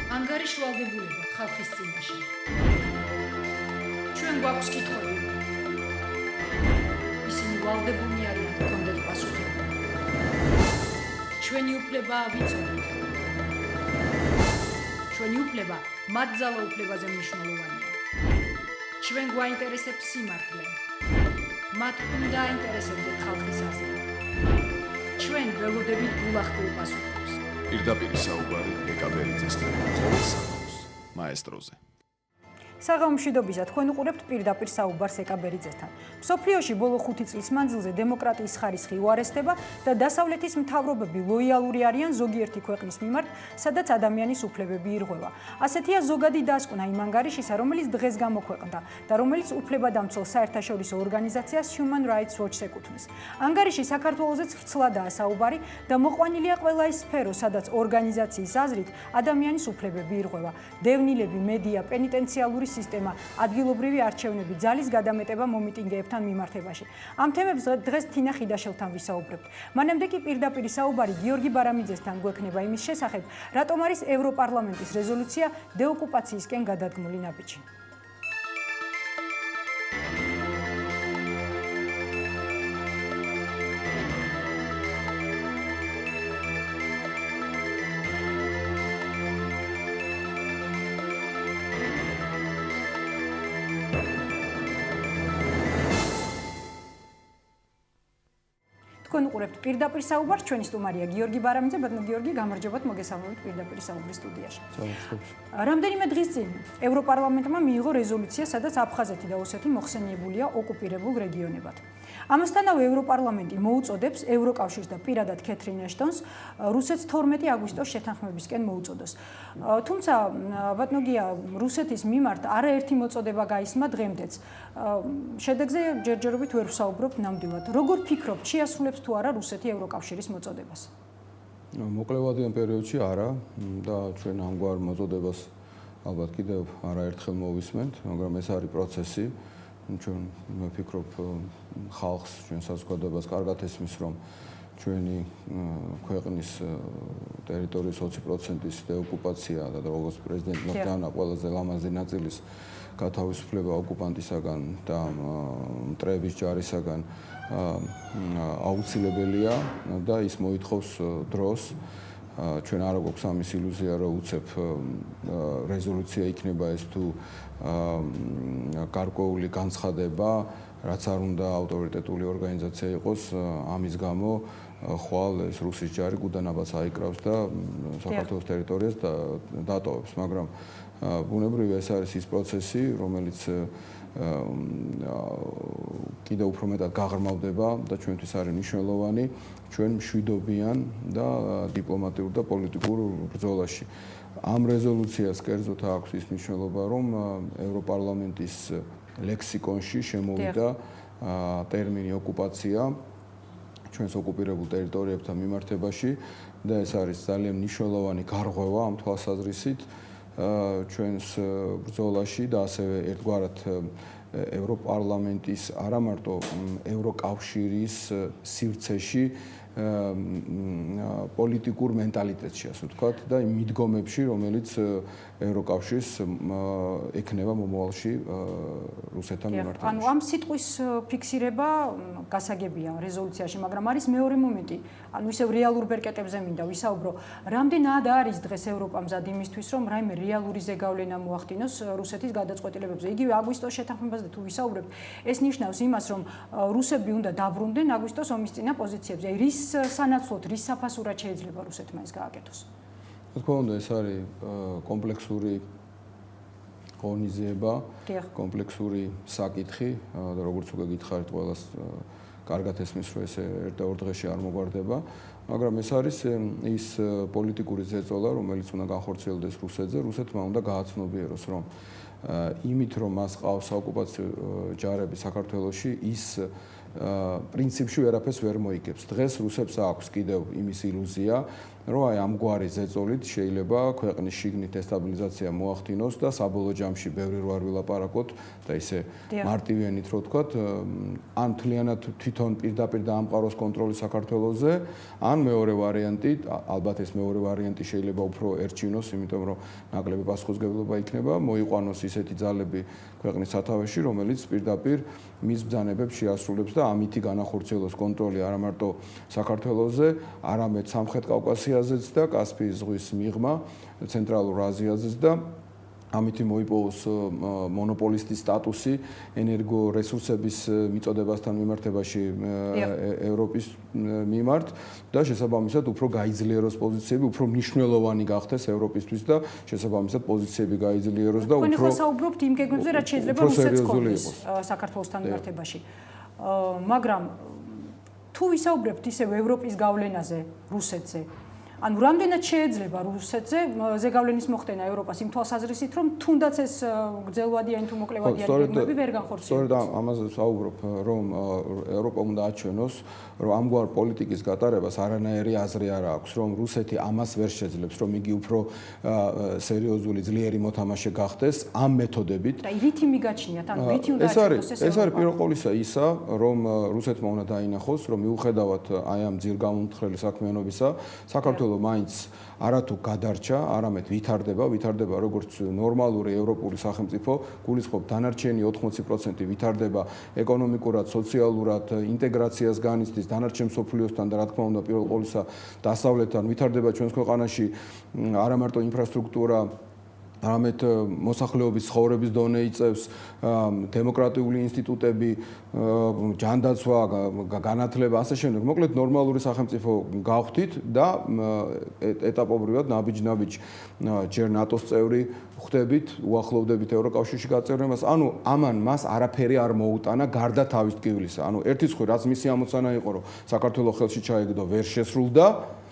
ანგარიშვალდებულება ხალხის წინაშე. ჩვენ გვაქვს კითხვები. ისინი ვალდებულნი არიან გქონდეთ პასუხები. ჩვენი უფლება ვიცოდეთ. ჩვენი უფლება მათ ძალაუფლებაზე მნიშვნელოვანია. ჩვენ გვაინტერესებს სიმართლე. მათ უნდა აინტერესებდეთ ხალხის აზრი. ჩვენ ველოდებით გულახდილ პასუხებს. პირდაპირ საუბარი ეკაბერიძესთან ყოველ საღამოს მაესტროზე. საღამომშვიდობისა, თქვენ უყურებთ პირდაპირ საუბარს ეკაბერიძესთან. მსოფლიოში ბოლო 5 წლის მანძილზე დემოკრატიის ხარისხი უარესდება და დასავლეთის მთავრობები ლოიალური არიან ზოგიერთი ქვეყნის მიმართ, სადაც ადამიანის უფლებები ირღვევა. ასეთია ზოგადი დასკვნა იმ ანგარიშისა, რომელიც დღეს გამოქვეყნდა და რომელიც უფლებადამცველ საერთაშორისო ორგანიზაციას Human Rights Watch-ს ეკუთვნის. ანგარიში საქართველოსაც ვრცლადაა საუბარი და მოყვანილია ყველა ის სფერო, სადაც ორგანიზაციის აზრით ადამიანის უფლებები ირღვევა. დევნილები, მედია, პენიტენციალური სისტემა, ადგილობრივი არჩევნები, ძალის გადამეტება მომიტინგეებთან მიმართებაში. ამ თემებს დღეს თინა ხიდაშელთან ვისაუბრებთ. მანამდე კი პირდაპირ საუბარი გიორგი ბარამიძესთან გვექნება იმის შესახებ, რატომ არის ევროპარლამენტის რეზოლუცია დეოკუპაციისკენ გადადგმული ნაბიჯი. თქვენ უყურებთ პირდაპირ საუბარს, ჩვენი სტუმარია გიორგი ბარამიძე, ბატონო გიორგი, გამარჯობათ, მოგესალმებით პირდაპირ საუბრის სტუდიაში. რამდენიმე დღის წინ ევროპარლამენტმა მიიღო რეზოლუცია, სადაც აფხაზეთი და ოსეთი მოხსენიებულია ოკუპირებულ რეგიონებად. ამასთანავე ევროპარლამენტი მოუწოდებს ევროკავშირს და პირადად კეთრინ ეშტონს რუსეთს 12 აგვისტოს შეთანხმებისკენ მოუწოდოს. თუმცა, ბატონო გია, რუსეთის მიმართ არაერთი მოწოდება გაისმა დღემდეც. შედეგზე ჯერჯერობით ვერ ვსაუბრობთ ნამდვილად. როგორ ფიქრობთ, შეასრულებს თუ არა რუსეთი ევროკავშირის მოწოდებას? მოკლევადიან პერიოდში არა და ჩვენ ამგვარ მოწოდებას ალბათ კიდევ არაერთხელ მოვისმენთ, მაგრამ ეს არის პროცესი. ჩვენ ვფიქრობ ხალხს, ჩვენ საზოგადოებას კარგად ესმის, რომ ჩვენი ქვეყნის ტერიტორიის 20%-ის დეოკუპაცია და როგორც პრეზიდენტმა დანა ყველაზე ლამაზი ნაწილის გათავისუფლება ოკუპანტისაგან და მტრების ჯარისაგან აუცილებელია და ის მოითხოვს დროს. ჩვენ არ გვაქვს ამის ილუზია, რომ უცებ რეზოლუცია იქნება ეს თუ გარკვეული განცხადება, რაც არ უნდა ავტორიტეტული ორგანიზაცია იყოს, ამის გამო ხვალ ეს რუსის ჯარი გუდანაბას აიკრავს და საქართველოს ტერიტორიას დატოვებს, მაგრამ ბუნებრივია ეს არის ის პროცესი, რომელიც კიდევ უფრო მეტად გაღრმავდება და ჩვენთვის არის მნიშვნელოვანი ჩვენ მშვიდობიან და დიპლომატიურ და პოლიტიკურ ბრძოლაში. ამ რეზოლუციას კერძოდ აქვს ის მნიშვნელობა, რომ ევროპარლამენტის ლექსიკონში შემოვიდა ტერმინი ოკუპაცია ჩვენს ოკუპირებულ ტერიტორიებთან მიმართებაში და ეს არის ძალიან მნიშვნელოვანი გარღვევა ამ თვალსაზრისით ჩვენს ბრძოლაში და ასევე ერთგვარად ევროპარლამენტის არა მარტო ევროკავშირის სივრცეში პოლიტიკურ მენტალიტეტში, ასე ვთქვათ, და იმ მიდგომებში, რომელიც ევროკავშირს ექნება მომავალში რუსეთთან მიმართებაში. ანუ ამ სიტყვის ფიქსირება გასაგებია რეზოლუციაში, მაგრამ არის მეორე მომენტი, ანუ ისევ რეალურ ბერკეტებზე მინდა ვისაუბრო, რამდენად არის დღეს ევროპა მზად იმისთვის, რომ რაიმე რეალური ზეგავლენა მოახდინოს რუსეთის გადაწყვეტილებებზე. იგივე აგვისტოს შეთანხმებაზე თუ ვისაუბრებთ, ეს ნიშნავს იმას, რომ რუსები უნდა დაბრუნდნენ აგვისტოს ომის წინა პოზიციებზე. რის სანაცვლოდ, რის საფასურად შეიძლება რუსეთმა ეს გააკეთოს? თქო უნდა ეს არის კომპლექსური ღონისძიება, კომპლექსური საკითხი და როგორც უკვე გითხარით, ყველას კარგად ესმის, რომ ეს ერთ და ორ დღეში არ მოგვარდება, მაგრამ ეს არის ის პოლიტიკური ზეწოლა, რომელიც უნდა განხორციელდეს რუსეთზე. რუსეთმა უნდა გააცნობიეროს, რომ იმით, რომ მას ყავს ოკუპაციო ჯარები საქართველოში, ის პრინციპში ვერაფერს ვერ მოიგებს. დღეს რუსებს აქვს კიდევ იმის ილუზია, რომ აი ამგვარი ზეწოლით შეიძლება ქვეყნის შიგნით დესტაბილიზაცია მოახდინოს და საბოლოო ჯამში ბევრი რო არ ვილაპარაკოთ და ისე მარტივიანით რო ვთქვათ, ან მთლიანად თვითონ პირდაპირ დაამყაროს კონტროლი საქართველოზე, ან მეორე ვარიანტი, ალბათ ეს მეორე ვარიანტი შეიძლება უფრო ერჩინოს, იმიტომ რომ ნაკლები პასუხისმგებლობა იქნება, მოიყვანოს ისეთი ძალები ქვეყნის სათავეში, რომელიც პირდაპირ მის ბრძანებებს შეასრულებს და ამითი განახორციელოს კონტროლი არა მარტო საქართველოზე, არამედ სამხრეთ კავკასიაზეც და კასპიის ზღვის მიღმა ცენტრალურ აზიაზეც და ამითი მოიპოვოს მონოპოლისტის სტატუსი ენერგორესურსების მიწოდებასთან მიმართებაში ევროპის მიმართ და შესაბამისად უფრო გაიძლიეროს პოზიციები, უფრო მნიშვნელოვანი გახდეს ევროპისთვის და შესაბამისად პოზიციები გაიძლიეროს და თქვენ ახლა საუბრობთ იმ გეგმებზე, რაც შეიძლება რუსეთს ჰქონდეს საქართველოსთან მიმართებაში. მაგრამ თუ ვისაუბრებთ ისევ ევროპის გავლენაზე რუსეთზე, ანუ რამდენად შეიძლება რუსეთზე ზეგავლენის მოხდენა ევროპას იმ თვალსაზრისით, რომ თუნდაც ეს გრძელვადიანი თუ მოკლევადიანი გეგმები ვერ განხორციელდეს. სწორედ ამაზე ვსაუბრობ, რომ ევროპა უნდა აჩვენოს, რომ ამგვარ პოლიტიკის გატარებას არანაირი აზრი არ აქვს, რომ რუსეთი ამას ვერ შეძლებს, რომ იგი უფრო სერიოზული ძლიერი მოთამაშე გახდეს ამ მეთოდებით. და რითი მიგაჩნიათ, ანუ რითი უნდა აჩვენოს ეს არის პირველ ყოვლისა ისა, რომ რუსეთმა უნდა დაინახოს, რომ მიუხედავად აი ამ ძირგამომთხრელი საქმიანობისა, საქართველოს მაინც არათუ გადარჩა, არამედ ვითარდება როგორც ნორმალური ევროპული სახელმწიფო, გულისხმობ დანარჩენი 80% ვითარდება ეკონომიკურად, სოციალურად, ინტეგრაციას განიცდის დანარჩენ მსოფლიოსთან და რა თქმა უნდა პირველ ყოვლისა დასავლეთთან ვითარდება ჩვენს ქვეყანაში არა მარტო ინფრასტრუქტურა, არამედ მოსახლეობის ცხოვრების დონე იწევს, დემოკრატიული ინსტიტუტები, ჯანდაცვა, განათლება, ასე შემდეგ. მოკლედ ნორმალური სახელმწიფო გავხდით და ეტაპობრივად ნაბიჯ-ნაბიჯ ჯერ ნატოს წევრი ხდებით, უახლოვდებით ევროკავშირში გაწევრებას. ანუ ამან მას არაფერი არ მოუტანა გარდა თავის ტკივილისა. ანუ ერთი მხრივ რაც მისი ამოცანა იყო, რომ საქართველოს ხელში ჩაეგდო, ვერ შესრულდა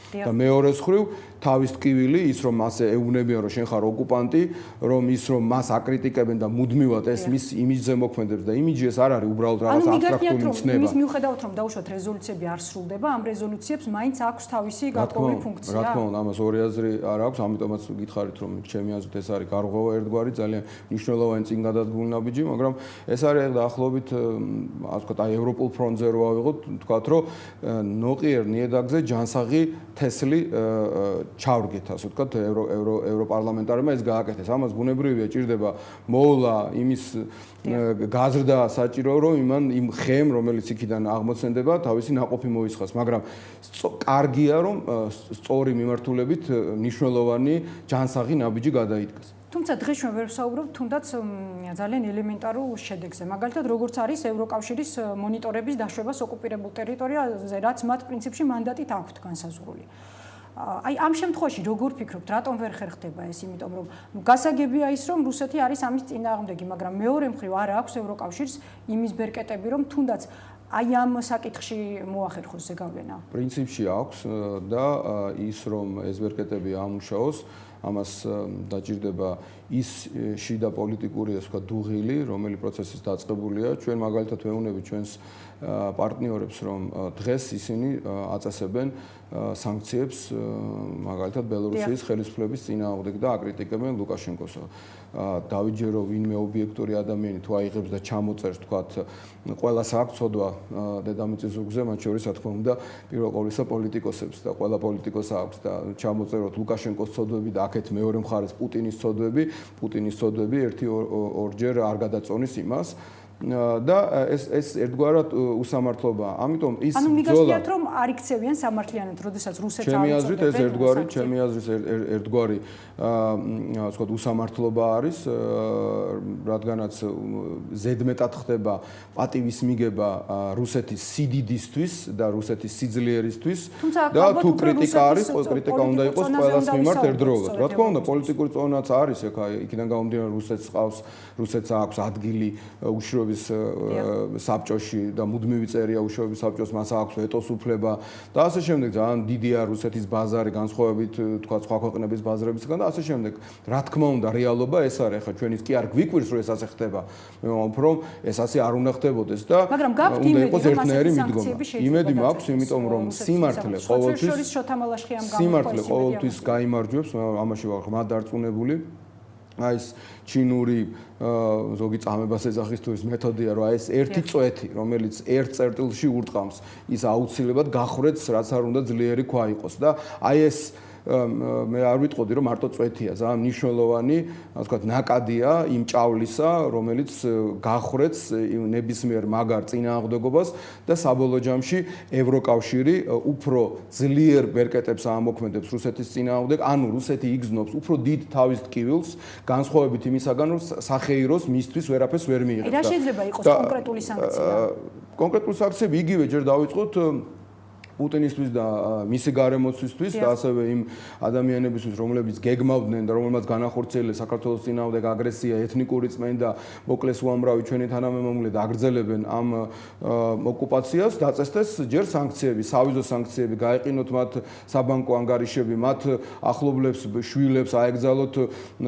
და მეორე მხრივ თავის ტკივილი ის რომ მასე ეუბნებიან რომ შენ ხარ ოკუპანტი, რომ ის რომ მას აკრიტიკებენ და მუდმივად ეს მის იმიჯზე მოქმედებს და იმიჯი ეს არ არის უბრალოდ რაღაც აბსტრაქტული მცნება. იმის მიუხედავად რომ დაუშვათ რეზოლუციები არ სრულდება, ამ რეზოლუციებს მაინც აქვს თავისი გარკვეული ფუნქცია. რა თქმა უნდა, ამას ორი აზრი არ აქვს, ამიტომაც გითხარით რომ ჩემი აზრით ეს არის გარღვევა ერთგვარი, ძალიან მნიშვნელოვანი წინგადადგმული ნაბიჯი, მაგრამ ეს არის დაახლოებით ასე ვთქვათ, აი ევროპულ ფრონტზე რო ავიღოთ, ვთქვათ რომ ნოყიერ ნიედაგზე ჯანსაღი თესლი ჩავრგეთ, ასე ვთქვათ, ევროპარლამენტარებმა ეს გააკეთეს. ამას ბუნებრივია ჭირდება მოვლა იმის გაზრდა საჭირო, რომ იმ ხემ, რომელიც იქიდან აღმოცენდება, თავისი ნაყოფი მოისხას, მაგრამ კარგია, რომ სწორი მიმართულებით მნიშვნელოვანი ჯანსაღი ნაბიჯი გადაიდგეს. თუმცა დღეს ჩვენ ვერ ვსაუბრობთ თუნდაც ძალიან ელემენტარულ შედეგზე. მაგალითად, როგორც არის ევროკავშირის მონიტორების დაშვებას ოკუპირებულ ტერიტორიაზე, რაც მათ პრინციპში მანდატით აქვთ განსაზღვრული. აი ამ შემთხვევაში როგორ ფიქრობთ, რატომ ვერ ხერხდება ეს, იმიტომ რომ გასაგებია ის, რომ რუსეთი არის ამის წინააღმდეგი, მაგრამ მეორე მხრივ არ აქვს ევროკავშირს იმის ბერკეტები, რომ თუნდაც აი ამ საკითხში მოახერხოს ზეგავლენა. პრინციპში აქვს და ის რომ ეს ბერკეტები ამუშაოს, ამას დაჭირდება ის შიდა პოლიტიკური, ასე ვთქვათ, დუღილი, რომელიც პროცესის დაწყებულია. ჩვენ მაგალითად ვეუბნებით ჩვენს პარტნიორებს, რომ დღეს ისინი აწესებენ სანქციებს მაგალითად ბელორუსიის ხელისუფლების წინააღმდეგ და აკრიტიკებენ ლუკაშენკოს. დავიჯერო ვინმე ობიექტური ადამიანი თუ აიღებს და ჩამოწერს, თქვათ, ყველას აქვს ცოდვა დედამიწის ზურგზე, მათ შორის რა თქმა უნდა, პირველ ყოვლისა პოლიტიკოსებს და ყველა პოლიტიკოს აქვს და ჩამოწეროთ ლუკაშენკოს ცოდვები და აქეთ მეორე მხარეს პუტინის ცოდვები ერთი-ორჯერ არ გადაწონის იმას. და ეს ერთგვარად უსამართლობაა. ამიტომ ის ანუ მიგასწრებთ რომ არ იქცევიან სამართლიანად, როდესაც რუსეთს ჩემი აზრით ეს ერთგვარი ასე ვთქვათ უსამართლობა არის, რადგანაც ზედმეტად ხდება პატივის მიგება რუსეთის სიდიდისთვის და რუსეთის სიძლიერისთვის და თუ კრიტიკა არის, კრიტიკა უნდა იყოს ყველას მიმართ ერთდროულად. რა თქმა უნდა, პოლიტიკური წონაც არის, იქიდან გამომდინარე რუსეთს აქვს ადგილი უშუალო უშუალობის საბჭოში და მუდმივი წერია უშუალობის საბჭოს, მას აქვს ვეტოს უფლება და ასე შემდეგ. ძალიან დიდია რუსეთის ბაზარი განსხვავებით თქვა სხვა ქვეყნების ბაზრებისგან და ასე შემდეგ. რა თქმა უნდა, რეალობა ეს არის. ახლა ჩვენიც კი არ გვიკვირს რომ ეს ასე ხდება. მე ვამბობ რომ ეს ასე არ უნდა ხდებოდეს და მაგრამ გაქვთ იმედი, რომ ასეთი სანქციები შეიძლება. იმედი მაქვს, იმიტომ რომ სიმართლე ყოველთვის გაიმარჯვებს, ამაში ვარ ღრმად დარწმუნებული. აი ეს ჩინური ზოგი წამებას ეძახის თუ ის მეთოდია, რომ აი ეს ერთი წვეთი, რომელიც ერთ წერტილში ურტყამს, ის აუცილებლად გახვრეთს, რაც არ უნდა ძლიერი ქვა იყოს და აი ეს მე არ ვიტყოდი რომ მარტო წვეთია, ძალიან მნიშვნელოვანი, ასე ვთქვათ, ნაკადია იმ ჭავლისა, რომელიც გახვრეთს ნებისმიერ მაგარ წინააღმდეგობას და საბოლოო ჯამში ევროკავშირი უფრო ძლიერ ბერკეტებს ამოქმედებს რუსეთის წინააღმდეგ, ანუ რუსეთი იგრძნობს უფრო დიდ თავის ტკივილს, განსხვავებით იმისაგან, რომ სახეიროს მისთვის ვერაფერს ვერ მიიღებს. რა შეიძლება იყოს კონკრეტული სანქცია? კონკრეტული სანქციები იგივე ჯერ დავიწყოთ პუტინისთვის და მისი გარემოცისთვის და ასევე იმ ადამიანებისთვის, რომლებიც გეგმავდნენ და რომელმაც განახორციელეს საქართველოს წინააღმდეგ აგრესია, ეთნიკური წმენდა, მოკლეს უამრავი ჩვენი თანამემამულე აგრძელებენ ამ ოკუპაციას, დაწესდეს ჯერ სანქციები, სავიზო სანქციები, გაეყინოთ მათ საბანკო ანგარიშები, მათ ახლობლებს, შვილებს აეგზალოთ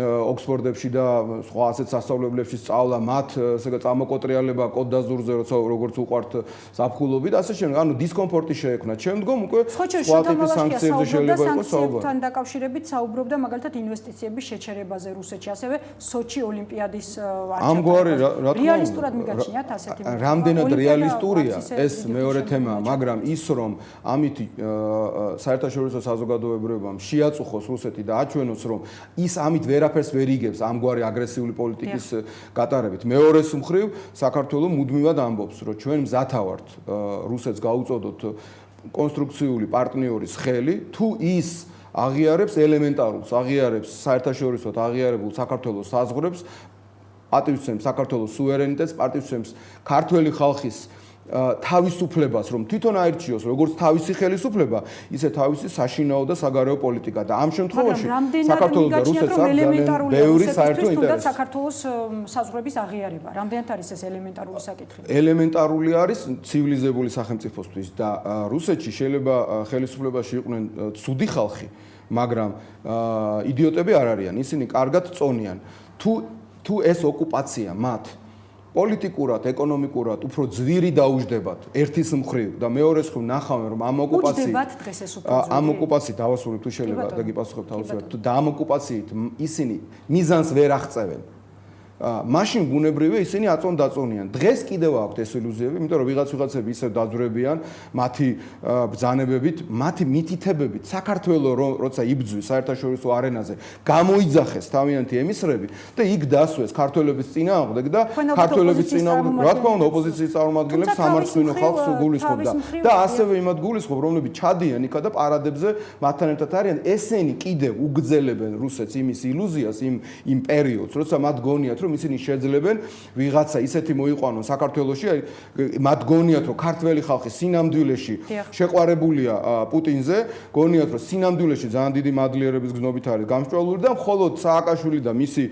ოქსფორდებში და სხვა ასეთ სასწავლებლებში სწავლა, მათ ესე წამოკოტრიალება კოდდაზურზე, როცა როგორც უყვართ ზაფხულობით, ასე შემდეგ, ანუ დისკომფორტი შეექმნა. შემდგომ უკვე სხვა ტიპის სანქციებზე შეიძლება იყოს საუბარი. სანქციებთან დაკავშირებით საუბრობდა მაგალითად ინვესტიციების შეჩერებაზე რუსეთში, ასევე სოჩი ოლიმპიადის ამგვარი რა თქმა უნდა რეალისტურად მიგაჩნიათ ასეთი რამდენად რეალისტურია ეს მეორე თემაა, მაგრამ ის რომ ამით საერთაშორისო საზოგადოებამ შეაწუხოს რუსეთი და აჩვენოს რომ ის ამით ვერაფერს ვერ იგებს ამგვარი აგრესიული პოლიტიკის გატარებით. მეორეს მხრივ საქართველოს მუდმივად ამბობს რომ ჩვენ მზათა ვართ რუსეთს გაუწოდოთ კონსტრუქციული პარტნიორის ხელი, თუ ის აღიარებს ელემენტარულს, აღიარებს საერთაშორისოდ აღიარებულ საქართველოს საზღვრებს, პატივისცემს საქართველოს სუვერენიტეტს, პატივისცემს ქართველი ხალხის თავისუფლებას, რომ თვითონ აირჩიოს როგორც თავისი ხელისუფლება, ისე თავისი საშინაო და საგარეო პოლიტიკა და ამ შემთხვევაში საქართველოს და რუსეთს აქვს ძალიან ბევრი საერთო ინტერესი. საქართველოს საზღვრების აღიარება, რამდენად არის ეს ელემენტარული საკითხი? ელემენტარული არის ცივილიზებული სახელმწიფოსთვის და რუსეთში შეიძლება ხელისუფლებაში იყვნენ ცუდი ხალხი, მაგრამ იდიოტები არ არიან, ისინი კარგად წონიან. თუ ეს ოკუპაცია მათ პოლიტიკურად, ეკონომიკურად უფრო ძვირი დაუждდებათ ერთის მხრივ და მეორეს მხრივ ნახავენ რომ ამ ოკუპაციით დავასრულებ თუ შეიძლება და გიპასუხებთ თავისუფლად და ამ ოკუპაციით ისინი მიზანს ვერ აღწევენ. მაშინ ბუნებრივია ისინი აწონ-დაწონიან. დღეს კიდევ აქვთ ეს ილუზიები, იმიტომ რომ ვიღაცები ისევ დაძვრებიან მათი ბრძანებებით, მათი მითითებებით. საქართველოს როცა იბძვის საერთაშორისო არენაზე, გამოიძახეს თავიანთი ემისრები და იქ დასვეს ქართველების წინააღმდეგ და ქართველების წინააღმდეგ, რა თქმა უნდა, ოპოზიციის წარმომადგენლებს სამარცხვინო ხალხს გულისხმობდა და ასევე იმათ გულისხმობ, რომლებიც ჩადიან იქა და პარადებზე მათთან ერთად არიან. ესენი კიდევ უგრძელებენ რუსეთს იმის ილუზიას, იმ პერიოდს, როცა მათ გონიათ რომ ისინი შეძლებენ ვიღაცა ისეთი მოიყვანონ საქართველოში, მათ გონიათ რომ ქართველი ხალხი სინამდვილეში შეყვარებულია პუტინზე, გონიათ რომ სინამდვილეში ძალიან დიდი მადლიერების გზნობით არის გამსჭვალული და მხოლოდ სააკაშვილი და მისი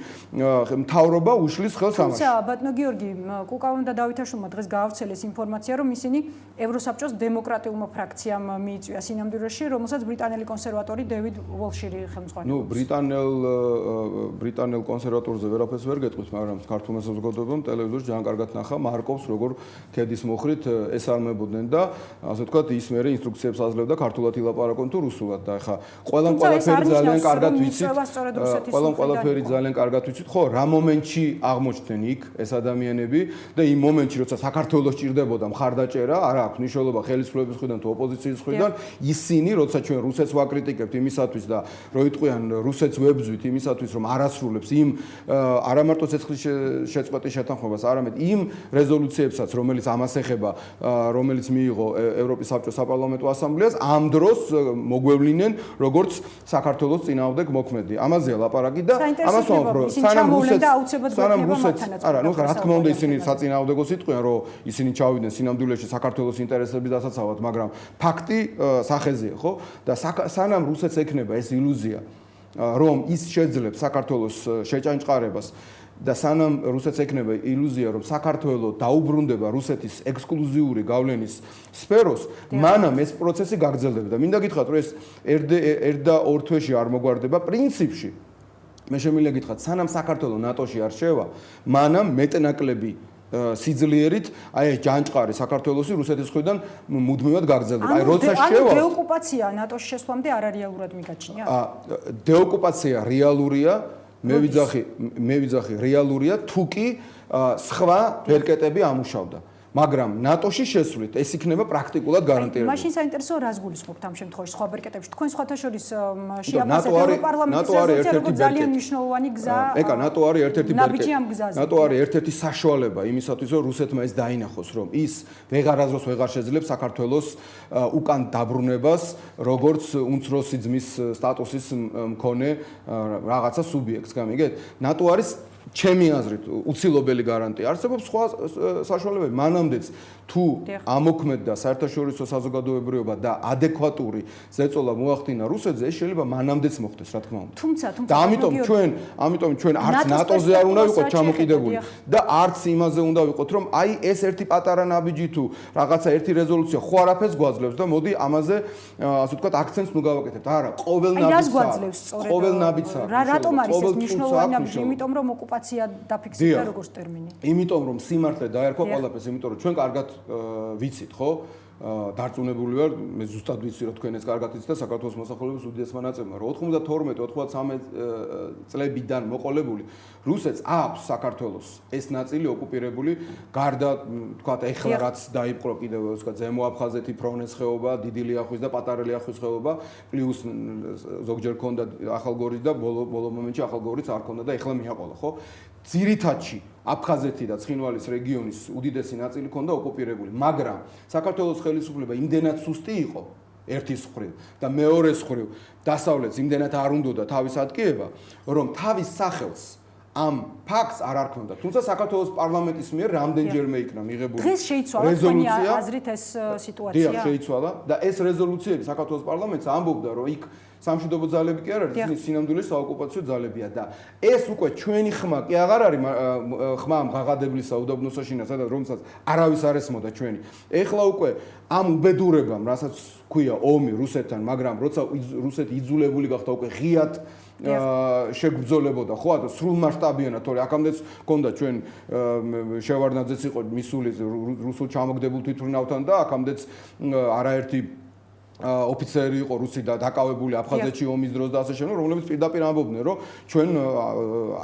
მთავრობა უშლის ხელს ამაში. თუმცა ბატონო გიორგი, კუკავმა და დავითაშვილმა დღეს გაავრცელეს ინფორმაცია, რომ ისინი ევროსაბჭოს დემოკრატიულმა ფრაქციამ მიიწვია სინამდვილეში, რომელსაც ბრიტანელი კონსერვატორი დევიდ ვოლშირი ხელმძღვანელობს. ბრიტანელ კონსერვატორზე ვერაფერს ვერ გეტყვით, მაგრამ ქართულმა საზოგადოებამ ტელევიზორში ძალიან კარგად ნახა მარკოვს, როგორ ქედის მოხრით ესალმებოდნენ და ასე ვთქვათ, ის მერე ინსტრუქციებს აძლევდა ქართულად ილაპარაკონ თუ რუსულად და ახლა ყველაფერი ძალიან კარგად ვიცით. ყველაფერი ძალიან კარგად ვიცით. ხო, რა მომენტში აღმოჩნდნენ იქ ეს ადამიანები და იმ მომენტში, როცა საქართველოს ჭირდებოდა მხარდაჭერა, არ აქვს მნიშვნელობა ხელისუფლების მხრიდან თუ ოპოზიციის მხრიდან, ისინი, როცა ჩვენ რუსეთს ვაკრიტიკებთ იმისათვის და რო იტყვიან რუსეთს ვებძვით იმისათვის, რომ არასრულებს იმ არა მარტო ცეცხლის შეწყვეტის შეთანხმებას, არამედ იმ რეზოლუციებსაც, რომელიც ამას ეხება, რომელიც მიიღო ევროპის საბჭოს საპარლამენტო ასამბლეას, ამ დროს მოგვევლინენ როგორც საქართველოს წინააღმდეგ მოქმედი. ამაზეა ლაპარაკი და ამას ვამბობ, რომ სანამ რუსეთს არა, ნუ რა თქმა უნდა ისინი საწინააღმდეგოს იტყვიან, რომ ისინი ჩავიდნენ სინამდვილეში საქართველოს ინტერესების დასაცავად, მაგრამ ფაქტი სახეზეა, ხო? და სანამ რუსეთს ექნება ეს ილუზია, რომ ის შეძლებს საქართველოს შეჭანჭყარებას, და სანამ რუსეთს ექნება ილუზია, რომ საქართველო დაუბრუნდება რუსეთის ექსკლუზიური გავლენის სფეროს, მანამ ეს პროცესი გაგრძელდება და მინდა გითხრათ, რომ ეს ერთ და ორ თვეში არ მოგვარდება პრინციპში. მე შემიძლია გითხრათ, სანამ საქართველო ნატოში არ შევა, მანამ მეტნაკლები სიძლიერით აი ეს ჯანჭყარი საქართველოსი რუსეთის მხრიდან მუდმივად გაგრძელდება. აი როცა შევა დეოკუპაცია ნატოში შესვლამდე არარეალურად მიგაჩნია? დეოკუპაცია რეალურია, მე ვიძახი რეალურია, თუ კი სხვა ვერკეტები ამუშავდა. მაგრამ ნატოში შესვლით ეს იქნება პრაქტიკულად გარანტირებული. მაშინ საინტერესოა რას გულისხმობთ ამ შემთხვევაში სხვა ვერკეტებში. თქვენ სხვათა შორის შეაფასეთ ევროპარლამენტის რეზოლუცია ძალიან მნიშვნელოვანი გზა. ეკა ნატო არის ერთ-ერთი ნაბიჯი ამ გზაზე. ნატო არის ერთ-ერთი საშუალება იმისათვის, რომ რუსეთმა ეს დაინახოს, რომ ის ვეღარაზროს ვეღარ შეძლებს საქართველოს უკან დაბრუნებას, როგორც უმცროსი ძმის სტატუსის მქონე რაღაცა სუბიექტს, გამიგეთ? ნატო არის ჩემი აზრით უცილობელი გარანტია. არსებობს სხვა საშუალებები, მანამდეც თუ ამოქმედდა საერთაშორისო საზოგადოებრიობა და ადეკვატური ზეწოლა მოახდინა რუსეთზე, ეს შეიძლება მანამდეც მოხდეს, რა თქმა უნდა. თუმცა და ამიტომ ჩვენ არც ნატოზე არ უნდა ვიყოთ ჩამოკიდებული და არც იმაზე უნდა ვიყოთ, რომ აი ეს ერთი პატარა ნაბიჯი თუ რაღაცა ერთი რეზოლუცია ხო არაფერს გვაძლევს და მოდი ამაზე ასე ვთქვათ აქცენტს ნუ გავაკეთებთ. არა, ყოველ ნაბიჯს რატომ არის ეს მნიშვნელოვანი ნაბიჯი? იმიტომ რომ ოკუპაცია დაფიქსირდა როგორც ტერმინი. იმიტომ რომ სიმართლე დაერქვა ყველაფერს, იმიტომ რომ ჩვენ კარგად ვიცით, ხო? დარწმუნებული ვარ, მე ზუსტად ვიცი, რომ თქვენ ეს კარგად იცით და საქართველოს მოსახლეობის უდიდესმა ნაწილმა, რომ 92-93 წლებიდან მოყოლებული რუსეთს აქვს საქართველოს ეს ნაწილი ოკუპირებული, გარდა თქვათ ეხლა რაც დაიპყრო კიდევ ვთქვათ ზემო აფხაზეთი, ფრონეს ხეობა, დიდი ლიახვის და პატარა ლიახვის ხეობა, პლუს ზოგჯერ ქონდა ახალგორიც და ბოლო მომენტში ახალგორიც არ ქონდა და ეხლა მიაყოლა, ხო? ძირითადში აფხაზეთი და ცხინვალის რეგიონის უდიდესი ნაწილი ქონდა ოკუპირებული, მაგრამ საქართველოს ხელისუფლება იმდენად სუსტი იყო ერთის მხრივ და მეორეს მხრივ დასავლეთს იმდენად არ უნდოდა თავის ატკიება, რომ თავის სახელს ამ ფაქტს არ არქმევდა. თუმცა საქართველოს პარლამენტის მიერ რამდენჯერმე იქნა მიღებული რეზოლუცია. აზრით ეს სიტუაცია? დიახ, შეიცვალა და ეს რეზოლუციები საქართველოს პარლამენტს ამბობდა, რომ იქ სამშვიდობო ძალები კი არ არის, ისინი სინამდვილეში საოკუპაციო ძალებია და ეს უკვე ჩვენი ხმა კი აღარ არის ხმა ღაღადებლისა უდაბნოსაშინა, სადაც რომელსაც არავის არ ესმოდა ჩვენი. ეხლა უკვე ამ უბედურებამ, რასაც ქვია ომი რუსეთთან, მაგრამ როცა რუსეთი იძულებული გახდა უკვე ღიად შეგბრძოლებოდა, ხო, და სრულ მასშტაბიანად, თორე აქამდეც ჰქონდა ჩვენ შევარდნაძეც იყო მისული რუსულ ჩამოგდებულ თვითმფრინავთან და აქამდეც არაერთი ოფიცერი იყო რუსი და დაკავებული აფხაზეთში ომის დროს და ასე შემდეგ, რომლებიც პირდაპირ ამბობდნენ, რომ ჩვენ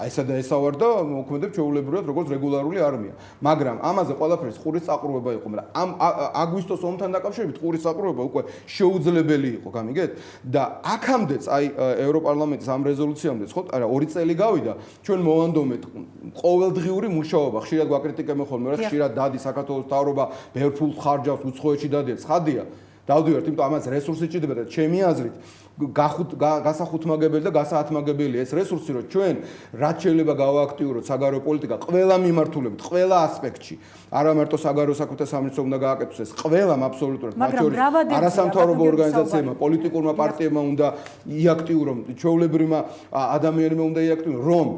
ესა და ესა ვარ და მოქმედებ ჩვეულებრივად როგორც რეგულარული არმია. მაგრამ ამაზე ყველაფერს ყურის საყრუება იყო, მაგრამ ამ აგვისტოს ომთან დაკავშირებით ყურის საყრუება უკვე შეუძლებელი იყო, გამიგეთ? და აქამდეც აი ევროპარლამენტის ამ რეზოლუციამდეც, ხო, არა 2 წელი გავიდა, ჩვენ მოვანდომეთ ყოველდღიური მუშაობა, ხშირად გვაკრიტიკებენ ხოლმე, რომ ხშირად დადი საქართველოს მთავრობა ბევრ ფულს ხარჯავს, უცხოეთში დადიან, ცხადია. დავდივართ, იმიტომ ამას რესურსი ჭირდება და ჩემი აზრით გასახუთმაგებელი და გასაათმაგებელი ეს რესურსი, რომ ჩვენ რაც შეიძლება გავააქტიუროთ საგარეო პოლიტიკა ყველა მიმართულებით, ყველა ასპექტში. არა მარტო საგარეო საქმეთა სამინისტრო უნდა გააკეთოს ეს ყველამ აბსოლუტურად, მათ შორის არასამთავრობო ორგანიზაციებმა, პოლიტიკურმა პარტიებმა უნდა იაქტიურონ, ჩვეულებრივმა ადამიანებმა უნდა იაქტიურონ, რომ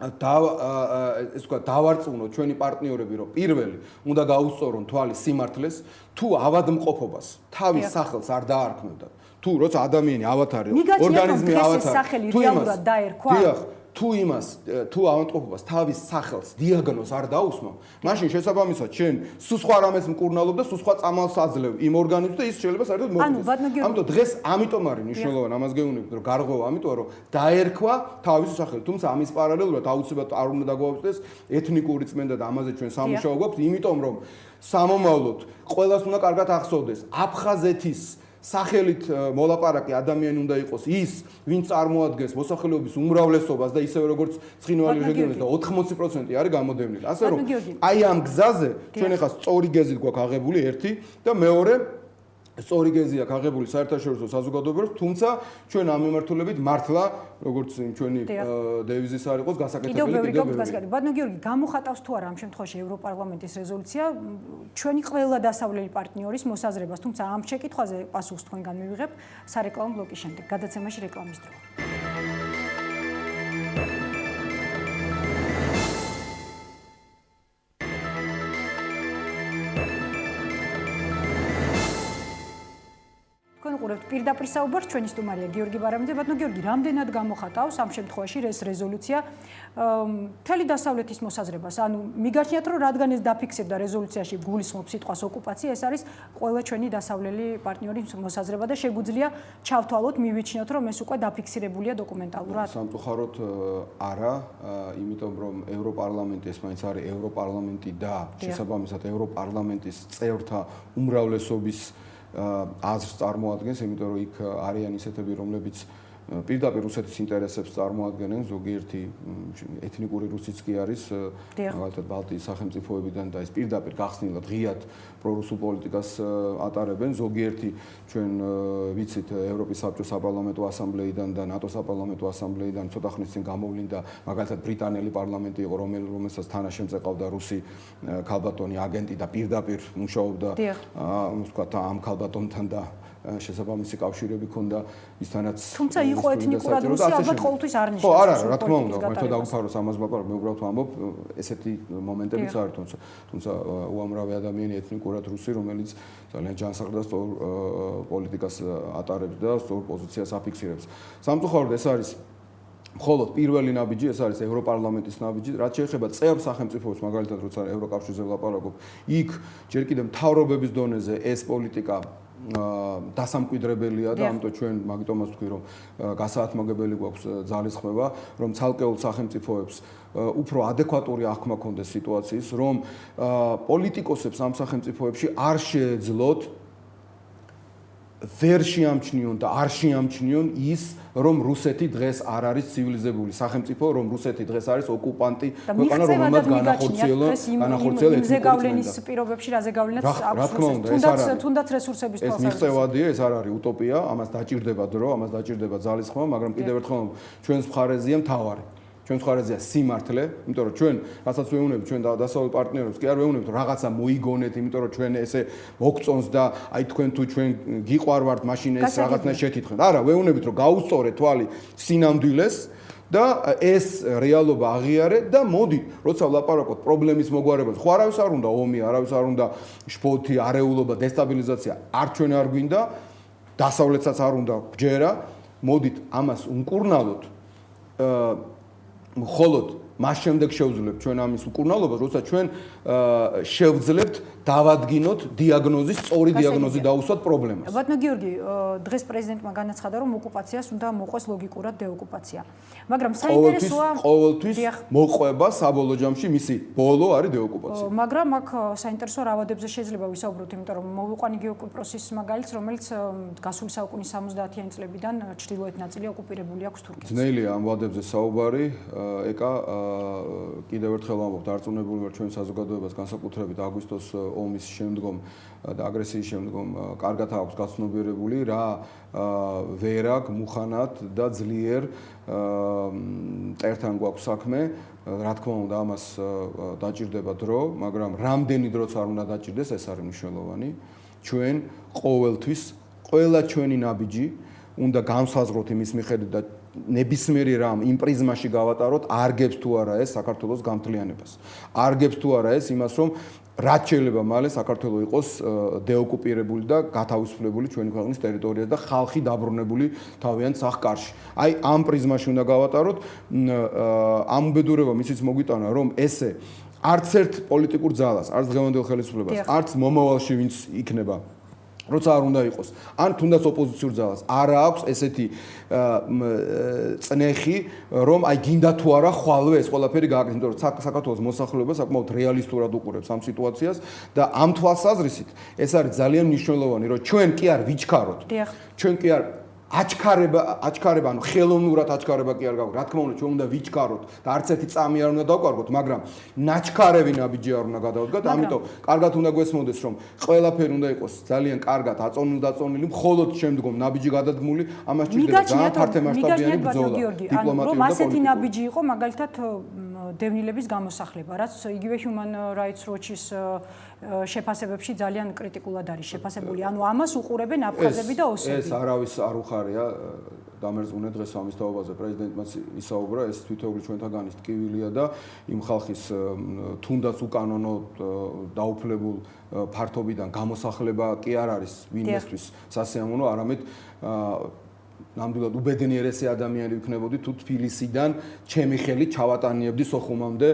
ეს თქვა დავარწმუნოთ ჩვენი პარტნიორები, რომ პირველი უნდა გაუსწორონ თვალი სიმართლეს, თუ ავადმყოფობას თავის სახელს არ დაარქმევდა. თუ როცა ადამიანი ავათარი, ორგანიზმი ავათარი, თუ რეალურად დაერქვა. დიახ, თუ ავადმყოფობას თავის სახელს დიაგნოზს არ დაусმო, მაშინ შესაბამისად ჩვენ სულ სხვა რამეს მკურნალობ და სულ სხვა წამალს აძლევ იმ ორგანიზმს და ის შეიძლება საერთოდ მოგვიდეს. ამიტომ დღეს ამიტომ არის მნიშვნელოვანი ამას გეუბნებით, რომ გარღვევა ამიტომ რომ დაერქვა თავისი სახელი, თუმცა ამის პარალელურად აუცილებლად არ უნდა დაგვაუწყდეს ეთნიკური წმენდა და ამაზე ჩვენ სამუშაო გვაქვს, იმიტომ რომ სამომავლოდ ყველას უნდა კარგად ახსოვდეს, აფხაზეთის სახელით მოლაპარაკე ადამიანი უნდა იყოს ის, ვინც წარმოადგენს მოსახლეობის უმრავლესობას და ისევე როგორც ცხინვალი რეგიონის და 80% არის გამოდევნილი. ასე რომ აი ამ გზაზე ჩვენ ახლა სწორი გეზით გვაქვს აღებული ერთი და მეორე სწორი გეზი აქვს აღებული საერთაშორისო საზოგადოებრივ, თუმცა ჩვენ ამ მიმართულებით მართლა როგორც ჩვენი დევიზის არ იყოს გასაკეთებელი კიდევ ბევრი. ბატონო გიორგი, გამოხატავს თუ არა ამ შემთხვევაში ევროპარლამენტის რეზოლუცია ჩვენი ყველა დასავლელი პარტნიორის მოსაზრებას, თუმცა ამ შეკითხვაზე პასუხს თქვენგან მივიღებ სარეკლამო ბლოკის შემდეგ. გადაცემაში რეკლამის დრო. თქვენ უყურებთ პირდაპირ საუბარს, ჩვენი სტუმარია გიორგი ბარამიძე. ბატონო გიორგი, რამდენად გამოხატავს ამ შემთხვევაში ეს რეზოლუცია მთელი დასავლეთის მოსაზრებას? ანუ მიგაჩნიათ, რომ რადგან ეს დაფიქსირდა რეზოლუციაში გულისხმობს სიტყვას ოკუპაცია, ეს არის ყველა ჩვენი დასავლელი პარტნიორის მოსაზრება და შეგვიძლია ჩავთვალოთ, მივიჩნიოთ, რომ ეს უკვე დაფიქსირებულია დოკუმენტალურად. სამწუხაროდ არა, იმიტომ რომ ევროპარლამენტი ეს მაინც არის ევროპარლამენტი და შესაბამისად ევროპარლამენტის წევრთა უმრავლესობის აზრს წარმოადგენს, იმიტომ რომ იქ არიან ისეთები, რომლებიც პირდაპირ რუსეთის ინტერესებს წარმოადგენენ, ზოგიერთი ეთნიკური რუსიც კი არის, მაგალითად ბალტიის სახელმწიფოებიდან და ეს პირდაპირ გახსნილად ღიად პრორუსულ პოლიტიკას ატარებენ, ზოგიერთი ჩვენ ვიცით ევროპის საბჭოს საპარლამენტო ასამბლეიდან და ნატოს საპარლამენტო ასამბლეიდან ცოტა ხნის წინ გამოვლინდა, მაგალითად ბრიტანელი პარლამენტი იყო, რომელსაც თანაშემწე ყავდა რუსი ქალბატონი აგენტი და პირდაპირ მუშაობდა, ვთქვათ, ამ ქალბატონთან და შესაბამისი კავშირები ქონდა ისთანაც. თუმცა იყო ეთნიკურად რუსი, ალბათ ყოველთვის არ ნიშნავს. ხო, არა, რა თქმა უნდა, მე დავუფაროს ამას ვაპარაკ, მე უბრალოდ ვამბობ, ესეთი მომენტებიც არის, თუმცა უამრავი ადამიანი ეთნიკურად რუსი, რომელიც ძალიან ჯანსაღ და სწორ პოლიტიკას ატარებს და სწორ პოზიციას აფიქსირებს. სამწუხაროდ ეს არის მხოლოდ პირველი ნაბიჯი, ეს არის ევროპარლამენტის ნაბიჯი, რაც შეეხება წევრ სახელმწიფოებს, მაგალითად, როცა ევროკავშირზე ვლაპარაკობ, იქ ჯერ კიდევ მთავრობების დონეზე ეს პოლიტიკა დასამკვიდრებელია და ამიტომ ჩვენ მაგიტომაც ვთქვი, რომ გასაათმოგებელი გვაქვს ძალისხმევა, რომ ცალკეულ სახელმწიფოებს უფრო ადეკვატური აღქმა ქონდეს სიტუაციის, რომ პოლიტიკოსებს ამ სახელმწიფოებში არ შეეძლოთ ვერ შეამჩნიონ და არ შეამჩნიონ ის, რომ რუსეთი დღეს არ არის ცივილიზებული სახელმწიფო, რომ რუსეთი დღეს არის ოკუპანტი ქვეყანა, რომელმაც განახორციელა იმზე გავლენის პირობებში რაზე გავლენაც აქვს, თუნდაც რესურსების თვალსაზრისით. ეს მიღწევადია, ეს არ არის utopia, ამას დაჭირდება დრო, ამას დაჭირდება ძალისხმევა, მაგრამ კიდევ ერთხელ ჩვენს მხარეზეა მთავარი. ჩვენს მხარეზეა სიმართლე, იმიტომ რომ ჩვენ, რასაც ვეუბნებით, ჩვენ დასავლელ პარტნიორებს კი არ ვეუბნებით, რომ რაღაცა მოიგონეთ, იმიტომ რომ ჩვენ ესე მოგწონს და აი თქვენ თუ ჩვენ გიყვარვართ, მაშინ ეს რაღაცნა შეთითხეთ. არა, ვეუბნებით, რომ გაუსწორეთ თვალი სინამდვილეს და ეს რეალობა აღიარეთ და მოდი, როცა ვლაპარაკობთ პრობლემის მოგვარებაზე, ხო არავის არ უნდა ომი, არავის არ უნდა შფოთი, არეულობა, დესტაბილიზაცია, არ ჩვენ არ გვინდა, დასავლეთსაც არ უნდა გჯერა, მოდით ამას უმკურნალოთ მხოლოდ მას შემდეგ შევძლებთ ჩვენ ამის უკურნალობას, როცა ჩვენ შევძლებთ დავადგინოთ დიაგნოზის, სწორი დიაგნოზი დაუსვათ პრობლემას. ბატონო გიორგი, დღეს პრეზიდენტმა განაცხადა, რომ ოკუპაციას უნდა მოყვეს ლოგიკურად დეოკუპაცია. მაგრამ საინტერესოა ყოველთვის მოყვება საბოლოო ჯამში მისი ბოლო არის დეოკუპაცია. მაგრამ აქ საინტერესოა რა ვადებზე შეიძლება ვისაუბროთ, იმიტომ რომ მოვიყვანი გეოკუპროსის მაგალითს, რომელიც გასული საუკუნის 70-იანი წლებიდან ჩრდილოეთ ნაწილი ოკუპირებული აქვს თურქეთს. ძნელია ამ ვადებზე საუბარი, ეკა კიდევ ერთხელ ვამბობ, დარწმუნებული ვარ ჩვენ საზოგადოებას განსაკუთრებით აგვისტოს ომის შემდგომ და აგრესიის შემდგომ კარგად აქვს გაცნობიერებული რა ვერაგ, მუხანად და ძლიერ მტერთან გვაქვს საქმე. რა თქმა უნდა, ამას დაჭირდება დრო, მაგრამ რამდენი დროც არ უნდა დაჭირდეს, ეს არის მნიშვნელოვანი. ჩვენ ყოველთვის ყველა ჩვენი ნაბიჯი უნდა განსაზღვროთ იმის მიხედვით და ნებისმიერი რამ იმ პრიზმაში გავატაროთ, არგებს თუ არა ეს საქართველოს გამთლიანებას. არგებს თუ არა ეს იმას, რომ რაც შეიძლება მალე საქართველო იყოს დეოკუპირებული და გათავისუფლებული ჩვენი ქვეყნის ტერიტორიაზე და ხალხი დაბრუნებული თავიანთ სახლ-კარში. აი ამ პრიზმაში უნდა გავატაროთ. ამ უბედურებამ ისიც მოგვიტანა, რომ ესე არც ერთ პოლიტიკურ ძალას, არც დღევანდელ ხელისუფლებას, არც მომავალში ვინც იქნება როცა არ უნდა იყოს, ან თუნდაც ოპოზიციურ ძალას არ აქვს ესეთი წნეხი, რომ აი გინდა თუ არა ხვალვე ეს ყველაფერი გააკეთოს, იმიტომ რომ საქართველოს მოსახლეობა საკმაოდ რეალისტურად უყურებს ამ სიტუაციას და ამ თვალსაზრისით ეს არის ძალიან მნიშვნელოვანი, რომ ჩვენ კი არ ვიჩქაროთ. ჩვენ კი არ აჩქარება, ანუ ხელოვნურად აჩქარება კი არ გაქვს. რა თქმა უნდა, ჩვენ უნდა ვიჩქაროთ და არც ერთი წამი არ უნდა დავკარგოთ, მაგრამ ნაჩქარევი ნაბიჯი არ უნდა გადავდგათ. ამიტომ კარგად უნდა გვესმოდეს, რომ ყველაფერი უნდა იყოს ძალიან კარგად აწონილი, მხოლოდ შემდგომ ნაბიჯი გადადგმული, ამას ჭირდება ძალიან ფართომასშტაბიანი ბრძოლა. დიპლომატიური და ასეთი ნაბიჯი იყო, მაგალითად დევნილების გამოსახლება, რაც იგივე Human Rights Watch-ის შეფასებებში ძალიან კრიტიკულად არის შეფასებული. ანუ ამას უყურებენ აფხაზები და ოსები. ეს არავის არ უხარია დამერწმუნე დღეს ამის თაობაზე პრეზიდენტმაც ისაუბრა, ეს თვითოეული ჩვენთაგანის ტკივილია და იმ ხალხის თუნდაც უკანონო დაუფლებულ ფართობიდან გამოსახლება კი არ არის ვინმესთვის სასიამოვნო, არამედ ნამდვილად უბედნიერესი ადამიანი ვიქნებოდი თუ თბილისიდან ჩემი ხელით ჩავატანიებდი სოხუმამდე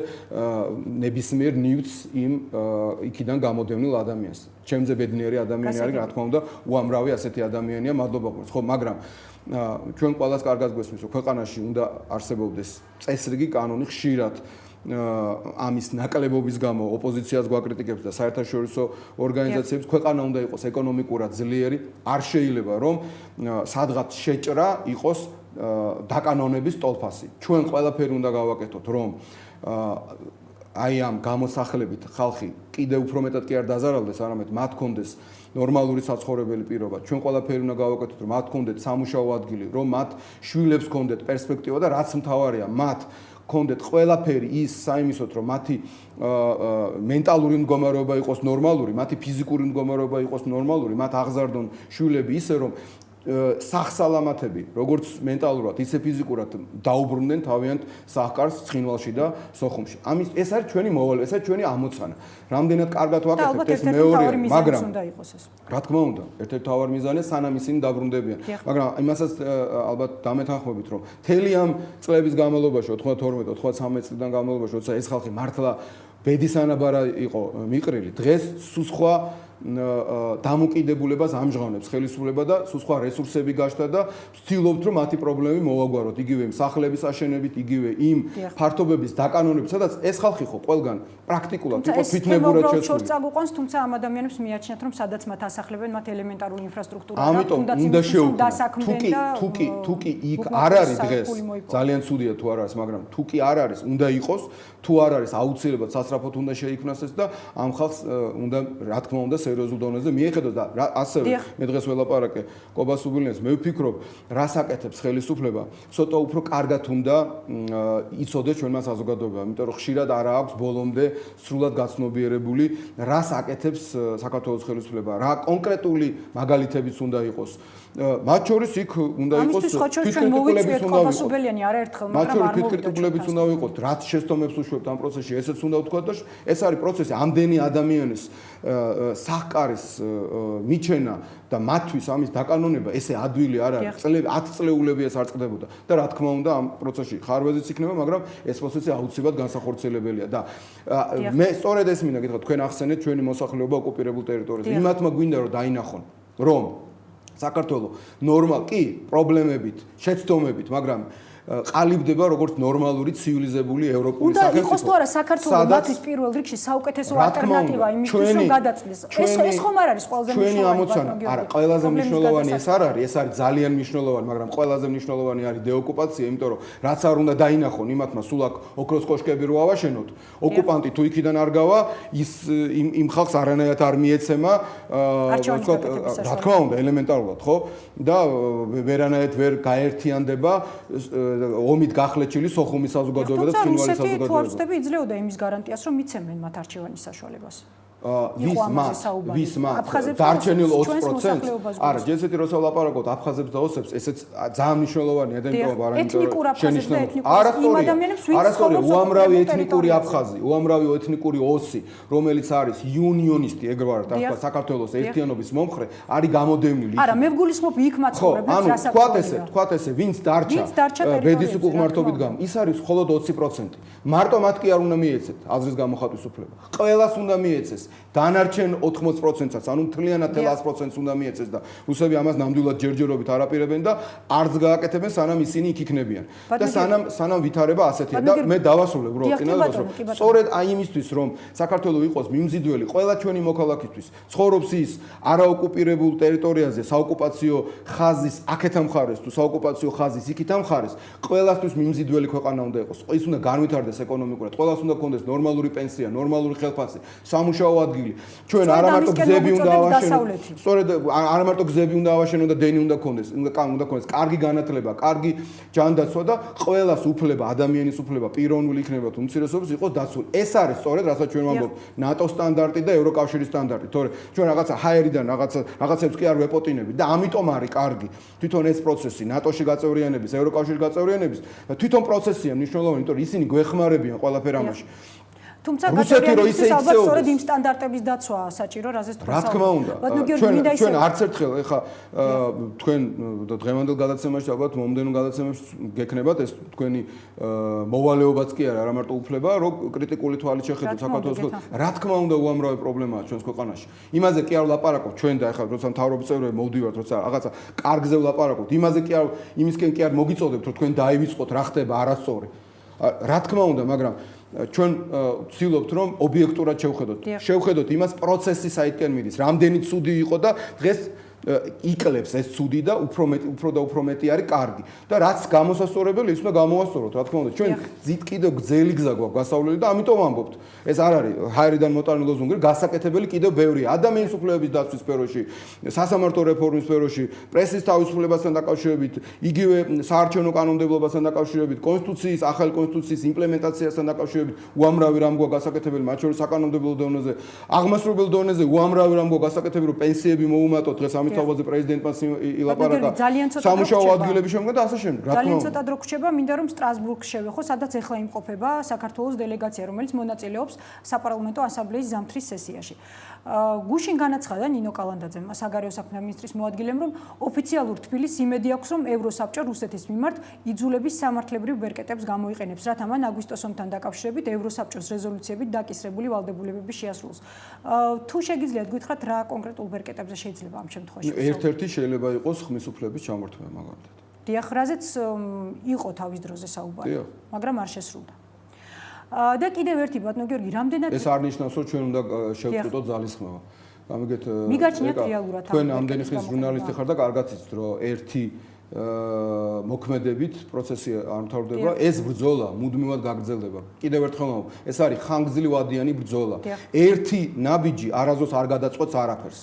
ნებისმიერ ნივთს იმ იქიდან გამოდევნილ ადამიანს. ჩემზე ბედნიერი ადამიანი არის, რა თქმა უნდა, უამრავი ასეთი ადამიანია, მადლობა გქონდეს. ხო, მაგრამ ჩვენ ყველას კარგად გვესმის, რომ ქვეყანაში უნდა არსებობდეს წესრიგი, კანონი, ხშირად ამის ნაკლებობის გამო ოპოზიციას გვაკრიტიკებს და საერთაშორისო ორგანიზაციებს ქვეყანა უნდა იყოს ეკონომიკურად ძლიერი, არ შეიძლება რომ სადღაც შეჭრა იყოს დაკანონების ტოლფასი. ჩვენ ყველაფერი უნდა გავაკეთოთ, რომ აი ამ გამოსახლებით ხალხი კიდევ უფრო მეტად კი არ დაზარალდეს, არამედ მათ კონდეს ნორმალური საცხოვრებელი პირობა. ჩვენ ყველაფერი უნდა გავაკეთოთ, რომ მათ კონდეთ სამუშაო ადგილი, რომ მათ შვილებს კონდეთ პერსპექტივა და რაც მთავარია, მათ კონდეთ ყველაფერი ის საიმისოთ, რომ მათი მენტალური მდგომარეობა იყოს ნორმალური, მათი ფიზიკური მდგომარეობა იყოს ნორმალური, მათ აღზარდონ შვილები ისე, რომ სახსალამათები, როგორც მენტალურად, ისე ფიზიკურად დაუბრუნდნენ თავიანთ საჰკარს ცხინვალში და სოხუმში. ამის ეს არის ჩვენი მოვალე, ეს არის ჩვენი ამოცანა. რამდენად კარგად ვაკეთებთ ეს მეორეა, მაგრამ რა თქმა უნდა, ერთ-ერთი მთავარი მიზანია სანამ ისინი დაბრუნდებიან. მაგრამ იმასაც ალბათ დამეთანხმებით, რომ მთელი ამ წლების განმავლობაში 92-93 წლიდან განმავლობაში, როცა ეს ხალხი მართლა ბედისანაბარა იყო მიყრილი, დღეს სულ სხვა დამოკიდებულებას ამჟღავნებს ხელისუფლება და სულ სხვა რესურსები გაჩნდა და ვცდილობთ რომ მათი პრობლემები მოვაგვაროთ იგივე იმ სახლების აშენებით, იგივე იმ ფართობების დაკანონებით, სადაც ეს ხალხი ხო ყველგან პრაქტიკულად იყო თვითნებურად შეცვლილი. შორს წაგვიყვანს, თუმცა ამ ადამიანებს მიაჩნიათ რომ სადაც მათ ასახლებენ, მათ ელემენტარული ინფრასტრუქტურა და ამიტომ უნდა შეუქმნათ. თუ კი იქ არ არის დღეს, ძალიან ცუდია თუ არ არის, მაგრამ თუ კი არ არის, უნდა იყოს, თუ არ არის აუცილებლად სასწრაფოდ უნდა შეიქმნას ეს და ამ ხალხს უნდა რა თქმა უნდა სერიოზულ დონეზე მიეხედოს და ასევე მე დღეს ველაპარაკე კობასუბილიანს, მე ვფიქრობ, რას აკეთებს ხელისუფლება, ცოტა უფრო კარგად უნდა იცოდეს ჩვენმა საზოგადოებამ, იმიტომ რომ ხშირად არ აქვს ბოლომდე სრულად გაცნობიერებული, რას აკეთებს საქართველოს ხელისუფლება, რა კონკრეტული მაგალითებიც უნდა იყოს. მათ შორის იქ უნდა იყოს თვითკრიტიკულებიც უნდა ვიყოთ. თვითკრიტიკულებიც უნდა ვიყოთ, რაც შეცდომებს უშვებთ ამ პროცესში, ესეც უნდა ვთქვათ და ეს არის პროცესი ამდენი ადამიანის საჰკარის მიჩენა და მათთვის ამის დაკანონება ესე ადვილი არ არის. 10 წლეულები ეს არ წყდებოდა და რა თქმა უნდა ამ პროცესში ხარვეზიც იქნება, მაგრამ ეს პროცესი აუცილებლად განსახორციელებელია და მე სწორედ ეს მინდა გითხრათ, თქვენ ახსენეთ ჩვენი მოსახლეობა ოკუპირებულ ტერიტორიაზე. იმათმა გვინდა რომ დაინახონ, რომ საქართველოს ნორმალ კი პრობლემებით, შეცდომებით, მაგრამ ყალიბდება როგორც ნორმალური ცივილიზებული ევროპული სახელმწიფო. უნდა იყოს თუ არა საქართველოს მათთვის პირველ რიგში საუკეთესო ალტერნატივა იმისთვის რომ გადაწყვეტს. ეს ხომ არ არის ყველაზე ჩვენი ამოცანა. არა, ყველაზე მნიშვნელოვანი ეს არ არის, ეს არის ძალიან მნიშვნელოვანი, მაგრამ ყველაზე მნიშვნელოვანი არის დეოკუპაცია, იმიტომ რომ რაც არ უნდა დაინახონ იმათმა სულ აქ ოქროს კოშკები რო ავაშენოთ, ოკუპანტი თუ იქიდან არ გავა, ის იმ ხალხს არანაირად არ მიეცემა, ვთქვათ, რა თქმა უნდა, ელემენტარულად, ხო? და ვერანაირად ვერ გაერთიანდება ომით გახლეჩილი სოხუმის საზოგადოება და ცხინვალის საზოგადოება. თუ არ ვწდები, იძლეოდა იმის გარანტიას, რომ მიცემენ მათ არჩევანის საშუალებას. ვის დარჩენილ 20%? არა, ჯერ როცა ვლაპარაკობთ აფხაზებს და ოსებს, ესეც ძალიან მნიშვნელოვანია და იმიტომ არა ეთნიკურ აფხაზებს და ეთნიკურ არასწორია, უამრავი ეთნიკური აფხაზი, უამრავი ეთნიკური ოსი, რომელიც არის იუნიონისტი, ეგ ვარ, თქვა საქართველოს ერთიანობის მომხრე, არის გამოდევნილი. არა, მე ვგულისხმობ იქ მაცხოვრებლებს რასაკვირველია. თქვათ ესე, ვინც დარჩა ბედის უკუღმართობით გამო, ის არის მხოლოდ 20%. მარტო მათ კი არ უნდა მიეცეთ აზრის გამოხატვის უფლება. ყველას უნდა მიეცეს. დანარჩენ 80%-საც, ანუ მთლიანად 100%-ს უნდა მიეცეს და რუსები ამას ნამდვილად ჯერჯერობით არაპირებენ და არც გააკეთებენ, სანამ ისინი იქ იქნებიან. და სანამ ვითარება ასეთია და მე დავასრულებ რომ წინადადებას რომ სწორედ აი იმისთვის რომ საქართველოს იყოს მიმზიდველი ყველა ჩვენი მოქალაქისთვის, ცხოვრობს ის არაოკუპირებულ ტერიტორიაზე, საოკუპაციო ხაზის აქეთა მხარეს თუ საოკუპაციო ხაზის იქითა მხარეს, ყველასთვის მიმზიდველი ქვეყანა უნდა იყოს. ის უნდა განვითარდეს ეკონომიკურად, ყველას უნდა ჰქონდეს ნორმალური პენსია, ნორმალური ხელფასი, სამუშაო ადგილი. ჩვენ არა მარტო გზები უნდა ავაშენოთ. სწორედ არა მარტო გზები უნდა ავაშენოთ და დენი უნდა ქონდეს, უნდა ქონდეს კარგი განათლება, კარგი ჯანდაცვა და ყველას უფლება, ადამიანის უფლება პიროვნული იქნება თუ უმცირესობის იყოს დაცული. ეს არის სწორედ რასაც ჩვენ ვამბობთ, ნატოს სტანდარტი და ევროკავშირის სტანდარტი. თორე ჩვენ რაღაცა ჰაერიდან რაღაცებს კი არ ვეპოტინებით და ამიტომ არის კარგი თვითონ ეს პროცესი ნატოში გაწევრიანების, ევროკავშირის გაწევრიანების და თვითონ პროცესია მნიშვნელოვანი, იმიტომ რომ ისინი გვეხმარებიან ყველაფერ ამაში. თუმცა გაწევრიანების ალბათ სწორედ იმ სტანდარტების დაცვა საჭირო, რაზეც თქვენ რა თქმა უნდა. ჩვენ არც ერთხელ ეხა თქვენ დღევანდელ გადაცემაში ალბათ მომდენო გადაცემებში გექნებათ ეს თქვენი მოვალეობაც კი არა მარტო უფლება, რომ კრიტიკული თვალით შეხედოთ საქართველოს. რა თქმა უნდა უამრავი პრობლემაა ჩვენს ქვეყანაში. იმაზე კი არ ვლაპარაკობ ჩვენ და ეხა როცა მთავრობის წევრები მოვდივართ, როცა რაღაცა კარგზე ვლაპარაკობთ, იმაზე კი არ იმისკენ კი არ მოგიწოდებთ, რომ თქვენ დაივიწყოთ რა ხდება არასწორი. რა თქმა უნდა, მაგრამ ჩვენ ვცდილობთ რომ ობიექტურად შევხედოთ იმას პროცესი საითკენ მიდის, რამდენი ცუდი იყო და დღეს იკლებს ეს ცუდი და უფრო მეტი არის კარგი და რაც გამოსასწორებელი ის უნდა გამოვასწოროთ რა თქმა უნდა ჩვენ ძით კიდევ გზელი გზა გვაქვს გასავლელი და ამიტომ ვამბობთ ეს არ არის ჰაერიდან მოტანილი ლოზუნგი გასაკეთებელი კიდევ ბევრია ადამიანის უფლებების დაცვის სფეროში სასამართლო რეფორმის სფეროში პრესის თავისუფლებასთან დაკავშირებით იგივე საარჩევნო კანონმდებლობასთან დაკავშირებით კონსტიტუციის ახალი კონსტიტუციის იმპლემენტაციასთან დაკავშირებით უამრავი რამ გვაქვს გასაკეთებელი მათ შორის საკანონმდებლო დონეზე აღმასრულებელ დონეზე უამრავი რამ გვაქვს გასაკეთებელი რომ პენსიები მოუმატოთ დღეს თავაზე პრეზიდენტმა ილაპარაკა სამუშაო ადგილების შემდგომ და ასე შემდეგ. ძალიან ცოტა დრო გრჩება, მინდა რომ სტრასბურგში შევეხო, სადაც ეხლა იმყოფება საქართველოს დელეგაცია, რომელიც მონაწილეობს საპარლამენტო ასამბლეის ზამთრის სესიაში. გუშინ განაცხადა ნინო კალანდაძემ, საგარეო საქმეთა მინისტრის მოადგილემ, რომ ოფიციალურ თბილისს იმედი აქვს, რომ ევროსაბჭო რუსეთის მიმართ იძულების სამართლებრივ ბერკეტებს გამოიყენებს, რათა მან აგვისტოს ომთან დაკავშირებით ევროსაბჭოს რეზოლუციებით დაკისრებული ვალდებულებების შეასრულოს. თუ შეგიძლიათ გითხრათ, რა კონკრეტულ ბერკეტებზე შეიძლება ამ შემთხვევაში? ერთ-ერთი შეიძლება იყოს ხმის უფლების ჩამორთმევა მაგალითად. დიახ, რაზეც იყო თავის დროზე საუბარი, მაგრამ არ შესრულდა. და კიდევ ერთი ბატონო გიორგი, რამდენად ეს არ ნიშნავს, რომ ჩვენ უნდა შევწყვეტოთ ძალისხმევა. გამიგეთ, მიგაჩნიათ რეალურად თქვენ ამდენი ხნის ჟურნალისტი ხარ და კარგად იცით, რომ ერთი მოქმედებით პროცესი არ მთავრდება, ეს ბრძოლა მუდმივად გაგრძელდება. კიდევ ერთხელ ვამბობ, ეს არის ხანგრძლივი ვადიანი ბრძოლა. ერთი ნაბიჯი არაზოს არ გადაწყვეტს არაფერს.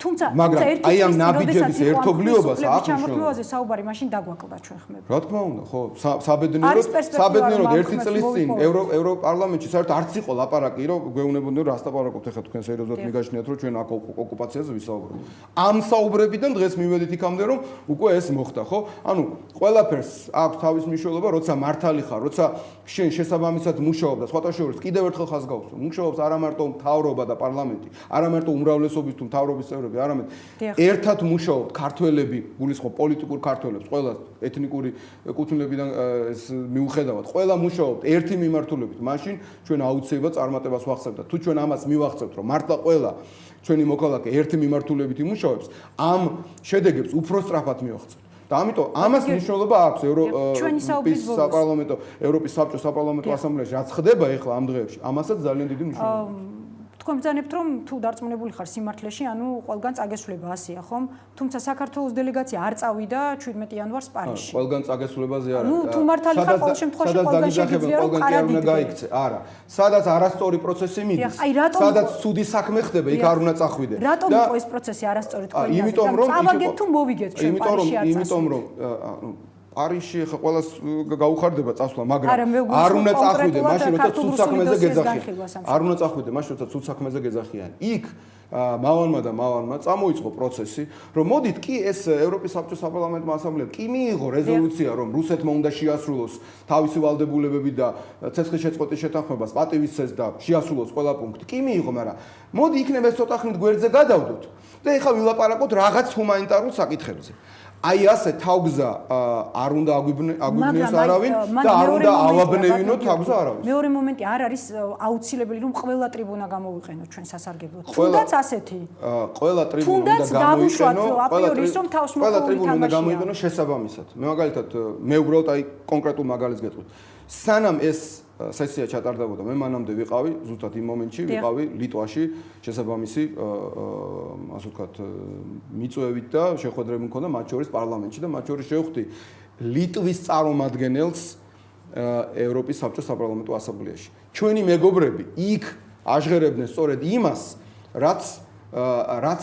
თუმცა აი ამ ნაბიჯების ერთობლიობას აქვს შემოქმედაზე საუბარი მაშინ დაგვაკლდა ჩვენ ხმები. რა თქმა უნდა, ხო, საბედნიეროდ ერთი წლის წინ ევროპარლამენტში საერთოდ არც იყო ლაპარაკი, რომ გვეუბნებოდნენ რომ რასტაპარაკობთ ახლა თქვენ სერიოზულად მიგაშნიათ, რომ ჩვენ აქ ოკუპაციაზე ვისაუბრებთ. ამ საუბრებიდან დღეს მივედით იქამდე, რომ უკვე ეს მოხდა, ხო? ანუ ყველაფერს აქვს თავის მნიშვნელობა, როცა მართალი ხარ, როცა შენ შესაბამისად მუშაობ და სხვათა შორის კიდევ ერთხელ ხაზს გავუსვა. მუშაობს არა მარტო მთავრობა და პარლამენტი, არა მარტო უმრავლესობის თუ მთავრობის წევრები არამედ ერთად მუშაობთ ქართველები, გულისხმობ პოლიტიკურ ქართველებს, ყველა ეთნიკური კუთვნილებიდან ეს მიუხედავად, ყველა მუშაობთ ერთი მიმართულებით. მაშინ ჩვენ აუცილებლად წარმატებას ვახცევთ და თუ ჩვენ ამას მივახცევთ, რომ მართლა ყველა ჩვენი მოქალაქე ერთი მიმართულებით იმუშავებს, ამ შედეგებს უფრო სწრაფად მივახცევთ. და ამიტომ ამას მნიშვნელობა აქვს ევროპის საბჭოს საპარლამენტო ასამბლეაში, რაც ხდება ახლა ამ დღეებში, ამასაც ძალიან დიდი მნიშვნელობა. თქვენ ბრძანებთ, რომ თუ დარწმუნებული ხარ სიმართლეში, ანუ ყველგან წაგესულება ასია, ხომ? თუმცა საქართველოს დელეგაცია არ წავიდა 17 იანვარს პარიზში. ყველგან წაგესულებაზე არა. ნუ თუ მართალი ხარ, ყოველ შემთხვევაში ყველგან შეგიძლია რომ ყარადი გაიქცე. არა. სადაც არასწორი პროცესი მიდის, სადაც ცუდი საქმე ხდება, იქ არ უნდა წახვიდე. რატომ იყო ეს პროცესი არასწორი თქვენ? წავაგეთ თუ მოვიგეთ ჩვენ პარიზში არ წასვლით. იმიტომ რომ პარიზში ხა ყველას გაუხარდება წასვლა, მაგრამ არ უნდა წახვიდე, მაშინ როცა ცუდ საქმეზე გეძახიან. არ უნდა წახვიდე, მაშინ როცა ცუდ საქმეზე გეძახიან. იქ მავანმა წამოიწყო პროცესი, რომ მოდით კი ეს ევროპის საბჭოს საპარლამენტო ასამბლეა კი მიიღო რეზოლუცია, რომ რუსეთმა უნდა შეასრულოს თავისი ვალდებულებები და ცეცხლის შეწყვეტის შეთანხმებას პატივისცეს და შეასრულოს ყველა პუნქტი. კი მიიღო, მაგრამ მოდი იქნება ეს ცოტა ხნით გვერდზე გადავდოთ და ეხლა ვილაპარაკოთ რაღაც ჰუმანიტარულ საკითხებზე. აი ასე თავგზა არ უნდა აგვიბნიოს არავინ და არ უნდა ავაბნევინოთ თავგზა არავინ. მეორე მომენტი არ არის აუცილებელი რომ ყველა ტრიბუნა გამოვიყენოთ ჩვენ სასარგებლოდ. თუნდაც ასეთი. ყველა ტრიბუნა უნდა გამოიყენო, ყველა ტრიბუნა უნდა გამოიყენო შესაბამისად. მე მაგალითად მე უბრალოდ აი კონკრეტულ მაგალითს გეტყვით. სანამ ეს სესია ჩატარდებოდა, მე მანამდე ვიყავი, ზუსტად იმ მომენტში ვიყავი ლიტვაში, შესაბამისი ასე ვთქვათ, მიწვევით და შეხვედრები მქონდა მათ შორის პარლამენტში და მათ შორის შევხვდი ლიტვის წარმომადგენელს ევროპის საბჭოს საპარლამენტო ასამბლეაში. ჩვენი მეგობრები იქ აჟღერებდნენ სწორედ იმას, რაც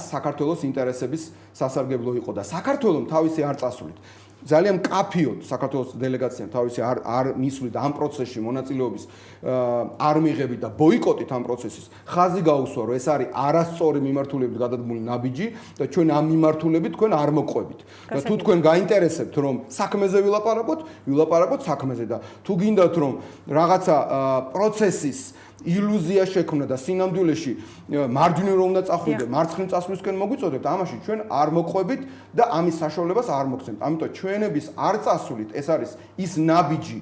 საქართველოს ინტერესების სასარგებლო იყო და საქართველოს თავისი არ წასულით. ძალიან კაფიოდ საქართველოს დელეგაციამ თავისი არ მისვლით ამ პროცესში მონაწილეობის არ მიიღებით და ბოიკოტით ამ პროცესის ხაზი გაუსვა, რომ ეს არის არასწორი მიმართულებით გადადგმული ნაბიჯი და ჩვენ ამ მიმართულებით თქვენ არ მოყვებით. და თუ თქვენ გაინტერესებთ რომ საქმეზე ვილაპარაკოთ საქმეზე და თუ გინდათ რომ რაღაცა პროცესის ილუზია შექმნა და სინამდვილეში მარჯვნივ რომ უნდა წახვიდე, მარცხნივ წასვლისკენ მოგვიწოდებთ, ამაში ჩვენ არ მოყვებით და ამის საშუალებას არ მოგცემთ. ამიტომ ჩვენების არ წასულით ეს არის ის ნაბიჯი,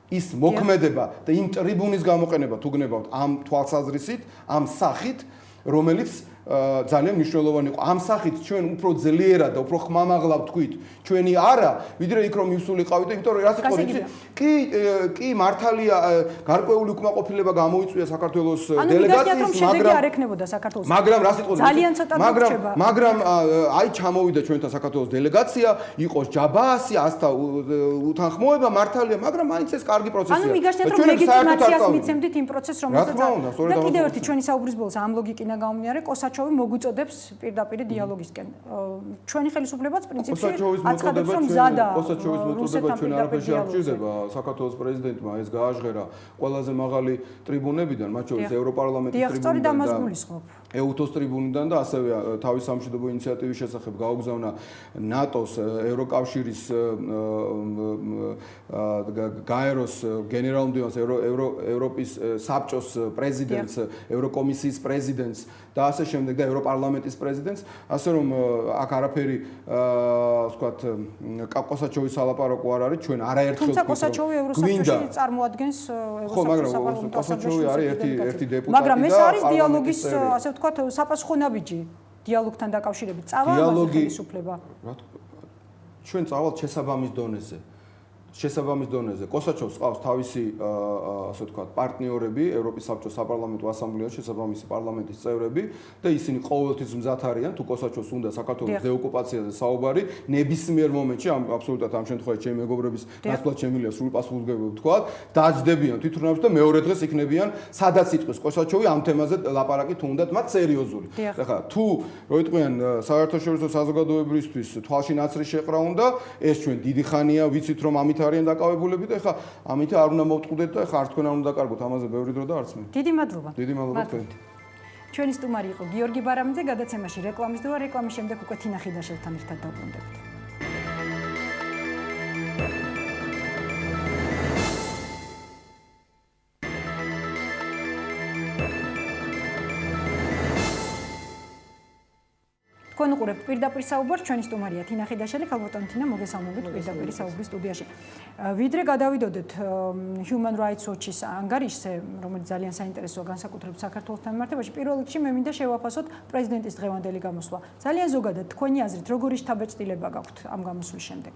ის მოქმედება და იმ ტრიბუნის გამოყენება თუ გნებავთ ამ თვალსაზრისით, ამ სახით, რომელიც ძალიან მნიშვნელოვანი იყო. ამ სახით ჩვენ უფრო ძლიერად და უფრო ხმამაღლა ვთქვით, ჩვენი არა, ვიდრე იქ რომ მივსულიყავით, იმიტომ რომ რაც იყო, კი მართალია გარკვეული უკმაყოფილება გამოიწვია საქართველოს დელეგაციის, მაგრამ რაც იყო, მაგრამ აი ჩამოვიდა ჩვენთან საქართველოს დელეგაცია, იყო ჯაბაასი, ასთა უთანხმოება მართალია, მაგრამ მაინც ეს კარგი პროცესია. ანუ მიგაშნიათ რომ ლეგიტიმაციას მიცემდით იმ პროცესს, რომელსაც და კიდევ ერთი ჩვენი საუბრის ბოლოს ამ ლოგიკინა გამომდინარე, კოსაჩოვი მოგვიწოდებს პირდაპირ დიალოგისკენ. ჩვენი ხელისუფლებაც პრინციპში აცხადებს რომ მზადაა. კოსაჩოვის მოწოდება ჩვენ არაფერში არ ჭირდება. საქართველოს პრეზიდენტმა ეს გააჟღერა ყველაზე მაღალი ტრიბუნებიდან, მათ შორის ევროპარლამენტის ტრიბუნიდან და EUTOS ტრიბუნიდან და ასევე თავის სამშვიდობო ინიციატივის შესახებ გაუგზავნა ნატოს, ევროკავშირის გაეროს გენერალურ მდივანს, ევროპის საბჭოს პრეზიდენტს, ევროკომისიის პრეზიდენტს და ასე შემდეგ და ევროპარლამენტის პრეზიდენტს, ასე რომ აქ არაფერი ვთქვათ კოსაჩოვის სალაპარაკო არ არის, ჩვენ არაერთხელ თუმცა კოსაჩოვი ევროსაბჭოში წარმოადგენს ევროსაბჭოს საპარლამენტო ასამბლეის ერთი დეპუტატი მაგრამ ეს არის დიალოგის ასე ვთქვათ საპასუხო ნაბიჯი დიალოგთან დაკავშირებით. წავა ამაზე ხელისუფლება. ჩვენ წავალთ შესაბამის დონეზე. კოსაჩოვს ყავს თავისი ასე ვთქვათ პარტნიორები, ევროპის საბჭოს საპარლამენტო ასამბლეაში შესაბამისი პარლამენტის წევრები და ისინი ყოველთვის მზად არიან თუ კოსაჩოვს უნდა საქართველოს დეოკუპაციაზე საუბარი ნებისმიერ მომენტში, აბსოლუტურად ამ შემთხვევაში ჩემი მეგობრების ნაცვლად შემიძლია სრულ პასუხისმგებლობით ვთქვათ, დაჯდებიან თვითმფრინავში და მეორე დღეს იქნებიან სადაც იტყვის კოსაჩოვი ამ თემაზე ლაპარაკი თუ უნდათ მათ სერიოზული. ეხლა თუ რო იტყვიან საერთაშორისო საზოგადოებისთვის თვალში ნაცრის შეყრა უნდა, ეს ჩვენ დიდი ხანია ვიცით რომ ამით არიან დაკავებულები და ეხლა ამით არ უნდა მოვწყდეთ და ეხლა არც თქვენ არ უნდა დაკარგოთ ამაზე ბევრი დრო და არც მე. დიდი მადლობა. დიდი მადლობა თქვენ. ჩვენი სტუმარი იყო გიორგი ბარამიძე, გადაცემაში რეკლამის დრო, რეკლამის შემდეგ უკვე თინა ხიდაშელთან ერთად დავბრუნდებით. თქვენ უყურებთ პირდაპირ საუბარს, ჩვენი სტუმარია თინა ხიდაშელი, ქალბატონი თინა, მოგესალმებით პირდაპირ საუბრის სტუდიაში. ვიდრე გადავიდოდეთ Human Rights Watch-ის ანგარიშზე, რომელიც ძალიან საინტერესოა განსაკუთრებით საქართველოსთან მიმართებაში, პირველ რიგში მე მინდა შევაფასოთ პრეზიდენტის დღევანდელი გამოსვლა. ძალიან ზოგადად თქვენი აზრით, როგორი შთაბეჭდილება გაქვთ ამ გამოსვლის შემდეგ?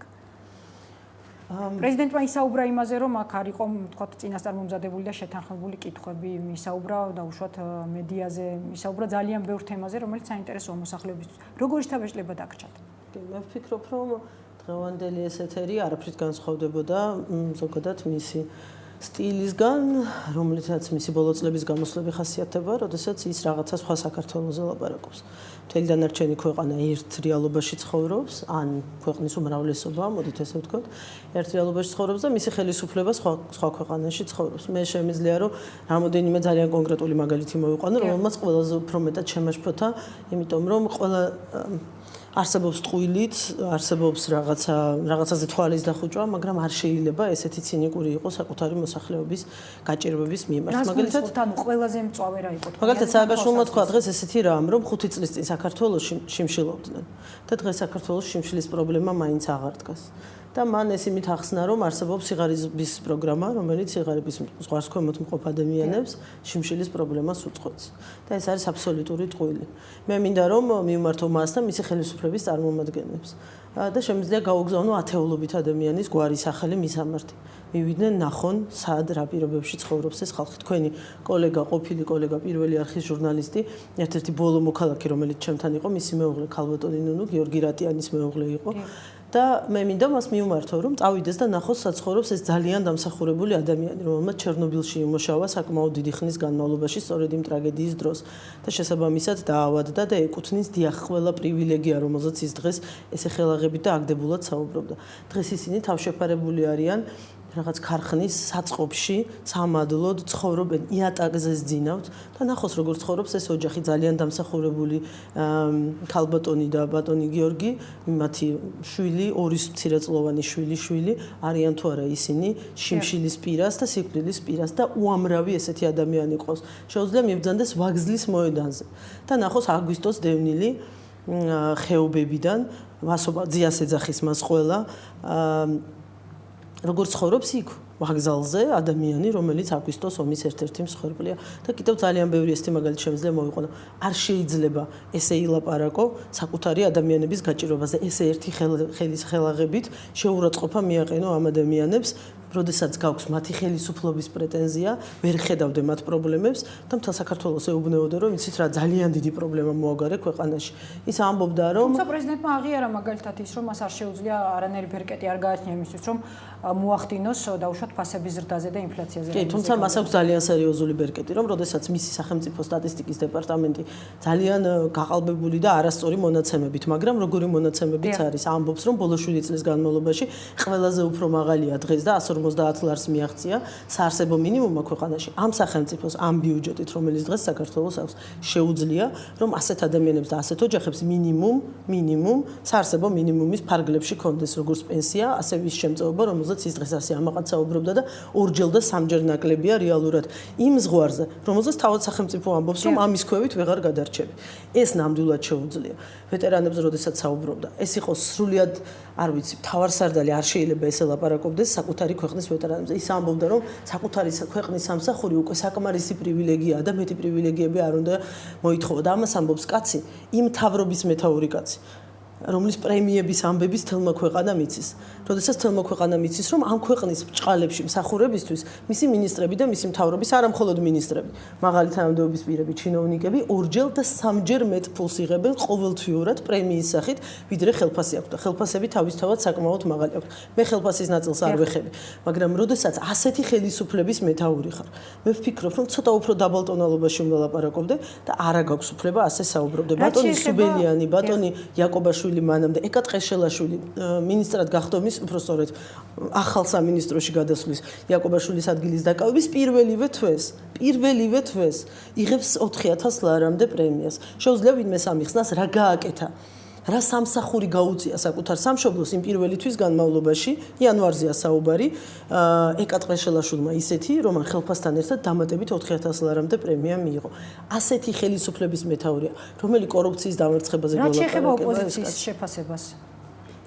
პრეზიდენტმა ისაუბრა იმაზე, რომ აქ არ იყო, თქვათ, წინასწარ მომზადებული და შეთანხმებული კითხვები, ისაუბრა დაუშვათ მედიაზე, ისაუბრა ძალიან ბევრ თემაზე, რომელიც საინტერესოა მოსახლეობისთვის. როგორი შთაბეჭდილება დაგრჩათ? მე ვფიქრობ, რომ დღევანდელი ეს ეთერი არაფრით განსხვავდებოდა ზოგადად მისი სტილისგან, რომლითაც მისი ბოლო წლების გამოსვლები ხასიათდება, როდესაც ის რაღაცა სხვა საქართველოზე ლაპარაკობს. მთელი დანარჩენი ქვეყანა ერთ რეალობაში ცხოვრობს, ან ქვეყნის უმრავლესობა, მოდით ესე ვთქვათ, ერთ რეალობაში ცხოვრობს და მისი ხელისუფლება სხვა ქვეყანაში ცხოვრობს. მე შემიძლია რომ რამოდენიმე ძალიან კონკრეტული მაგალითი მოვიყვანო, რომელმაც ყველაზე უფრო მეტად შემაშფოთა, იმიტომ რომ ყველა არსებობს ტყუილით, არსებობს რაღაცაზე თვალის დახუჭვა, მაგრამ არ შეიძლება ესეთი ცინიკური იყოს საკუთარი მოსახლეობის გაჭირვების მიმართ. მაგალითად, ანუ ყველაზე მწვავე რა იყო? მაგალითად, სააგაშვილმა თქვა დღეს ესეთი რამ, რომ 5 წლის წინ საქართველოში შიმშილობდნენ და დღეს საქართველოს შიმშილის პრობლემა მაინც აღარ დგას. და მან ეს იმით ახსნა, რომ არსებობს სიღარიბის პროგრამა, რომელიც სიღარიბის ზღვას ქვემოთ მყოფ ადამიანებს შიმშილის პრობლემას უწყვეტს. და ეს არის აბსოლუტური ტყუილი. მე მინდა რომ მივმართო მას და მისი ხელისუფლების წარმომადგენლებს. და შემიძლია გაუგზავნო ათეულობით ადამიანის გვარი სახელი მისამართი. მივიდნენ ნახონ, სად რა პირობებში ცხოვრობს ეს ხალხი. თქვენი ყოფილი კოლეგა, პირველი არხის ჟურნალისტი, ერთ-ერთი ბოლო მოქალაქე, რომელიც ჩემთან იყო, მისი მეუღლე ქალბატონი ნუნუ, გიორგი რატიანის მეუღლე იყო. და მე მინდა მას მიუმართო, რომ წავიდეს და ნახოს საცხოვრობს ეს ძალიან დამსახურებული ადამიანი, რომელმაც ჩერნობილში იმუშავა საკმაოდ დიდი ხნის განმავლობაში, სწორედ იმ ტრაგედიის დროს და შესაბამისად დაავადდა და ეკუთვნის დიახ ყველა პრივილეგია, რომელზეც ის დღეს ესე ხელაღებით და აგდებულად საუბრობდა. დღეს ისინი თავშეფარებული არიან რაღაც ქარხნის საწყობში, სამადლოდ ცხოვრობენ იატაკზე ზძინავთ და ნახოს როგორ ცხოვრობს ეს ოჯახი ძალიან დამსახურებული ქალბატონი და ბატონი გიორგი, მათი შვილი, ორი მცირეწლოვანი შვილი არიან თუ არა ისინი შიმშილის პირას და სიკვდილის პირას და უამრავი ესეთი ადამიანი ყავს. შეუძლია მიბრძანდეს ვაგზლის მოედანზე და ნახოს აგვისტოს დევნილი ხეობებიდან, მასობა ძიას ეძახის მას ყველა როგორ ცხოვრობს იქ ვაგზალზე ადამიანი, რომელიც აგვისტოს ომის ერთ-ერთი მსხვერპლია და კიდევ ძალიან ბევრი ესეთი მაგალითი შემიძლია მოვიყვანო. არ შეიძლება ესე ილაპარაკო საკუთარი ადამიანების გაჭირვაზე, ესე ერთი ხელის ხელაღებით შეურაცხყოფა მიაყენო ამ ადამიანებს, როდესაც გაქვს მათი ხელისუფლების პრეტენზია, ვერ ხედავდე მათ პრობლემებს და მთელ საქართველოს ეუბნეოდე, რომ იცით რა ძალიან დიდი პრობლემა მოაგარე ქვეყანაში. ის ამბობდა, რომ თუმცა პრეზიდენტმა აღიარა მაგალითად ის, რომ მას არ შეუძლია არანაირი ბერკეტი არ გააჩნია იმისთვის, რომ მოახდინოს დაუშვათ ფასების ზრდაზე და ინფლაციაზე. კი, თუმცა მას აქვს ძალიან სერიოზული ბერკეტი, რომ როდესაც მისი სახელმწიფო სტატისტიკის დეპარტამენტი ძალიან გაყალბებული და არასწორი მონაცემებით, მაგრამ როგორი მონაცემებიც არის, ამბობს, რომ ბოლო 7 წლის განმავლობაში ყველაზე უფრო მაღალია დღეს და 150 ლარს მიაღწია საარსებო მინიმუმმა ქვეყანაში. ამ სახელმწიფოს ამ ბიუჯეტით, რომელიც დღეს საქართველოს აქვს, შეუძლია, რომ ასეთ ადამიანებს და ასეთ ოჯახებს მინიმუმ საარსებო მინიმუმის ფარგლებში კონდეს როგორც პენსია, ასევე ის შემწეობა, რომელზეც ის დღეს ასე ამაყად საუბრობდა და ორჯერ და სამჯერ ნაკლებია რეალურად იმ ზღვარზე, რომელზეც თავად სახელმწიფო ამბობს, რომ ამის ქვევით ვეღარ გადარჩები. ეს ნამდვილად შეუძლია. ვეტერანებს როდესაც საუბრობდა, ეს იყო სრულიად, არ ვიცი, მთავარსარდალი არ შეიძლება ესე ლაპარაკობდეს საკუთარი ქვეყნის ვეტერანებზე. ის ამბობდა, რომ საკუთარი ქვეყნის სამსახური უკვე საკმარისი პრივილეგიაა და მეტი პრივილეგიები არ უნდა მოითხოვა. და ამას ამბობს კაცი, იმ მთავრობის მეთაური კაცი, რომლის პრემიების ამბების თელმა ქვეყანა მიცის. როდესაც თელმა ქვეყანა მიცის, რომ ამ ქვეყნის ბრჭყალებში მსახურებისთვის მისი მინისტრები და მისი მთავრობის არა მხოლოდ მინისტრები, მაღალი თანამდებობის პირები, ჩინოვნიკები ორჯერ და სამჯერ მეტ ფულს იღებენ ყოველთვიურად პრემიის სახით, ვიდრე ხელფასი აქვს და ხელფასები თავისთავად საკმაოდ მაღალი აქვს. მე ხელფასის ნაწილს არ ვეხები, მაგრამ როდესაც ასეთი ხელისუფლების მეთაური ხარ, მე ვფიქრობ, რომ ცოტა უფრო დაბალ ტონალობაში უნდა ლაპარაკობდე და არა გაქვს უფლება ასე საუბრობდე. ბატონი სუბელიანი, ბატონი იაკობაშვილი მანამდე ეკა ტყეშელაშვილი მინისტრად გახდომის უბრალოდ ახალ სამინისტროში გადასვლის იაკობაშვილის ადგილის დაკავების პირველივე თვეს იღებს 4000 ლარამდე პრემიას. შეუძლია ვინმე სამიხსნას რა გააკეთა. რა სამსახური გაუწია საკუთარ სამშობლოს იმ პირველი თვის განმავლობაში, იანვარზეა საუბარი, ეკა ტყეშელაშვილმა ისეთი, რომ ხელფასთან ერთად დამატებით 4000 ლარამდე პრემია მიიღო. ასეთი ხელისუფლების მეთაურია, რომელი კორუფციის დამარცხებაზე გველაპარაკება. რა შეეხება ოპოზიციის შეფასებას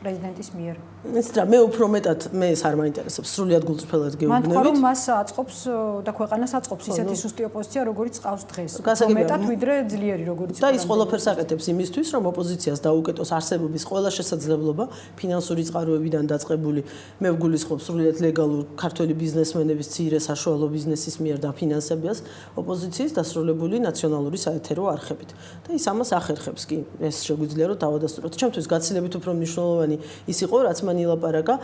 პრეზიდენტის მიერ? ეს რა მე უფრო მეტად მე ეს არ მაინტერესებს, სრულიად გულწრფელად გეუბნებით. მან თქვა, რომ მას აწყობს და ქვეყანას აწყობს ისეთი სუსტი ოპოზიცია, როგორც ყავს დღეს. მეტად ვიდრე ძლიერი როგორც და ის ყველაფერს აკეთებს იმისთვის, რომ ოპოზიციას დაუკეტოს არსებობის ყველა შესაძლებლობა ფინანსური წყაროებიდან დაწყებული, მე ვგულისხმობ სრულიად ლეგალურ ქართველი ბიზნესმენების ძირე საშუალო ბიზნესის მიერ დაფინანსებას ოპოზიციის დასრულებული ნაციონალური საეთერო არხებით. და ის ამას ახერხებს კი, ეს შეგვიძლია რომ დავადასტუროთ. ჩემთვის გაცილებით უფრო მნიშვნელოვანი ის იყო, რაც მან ილაპარაკა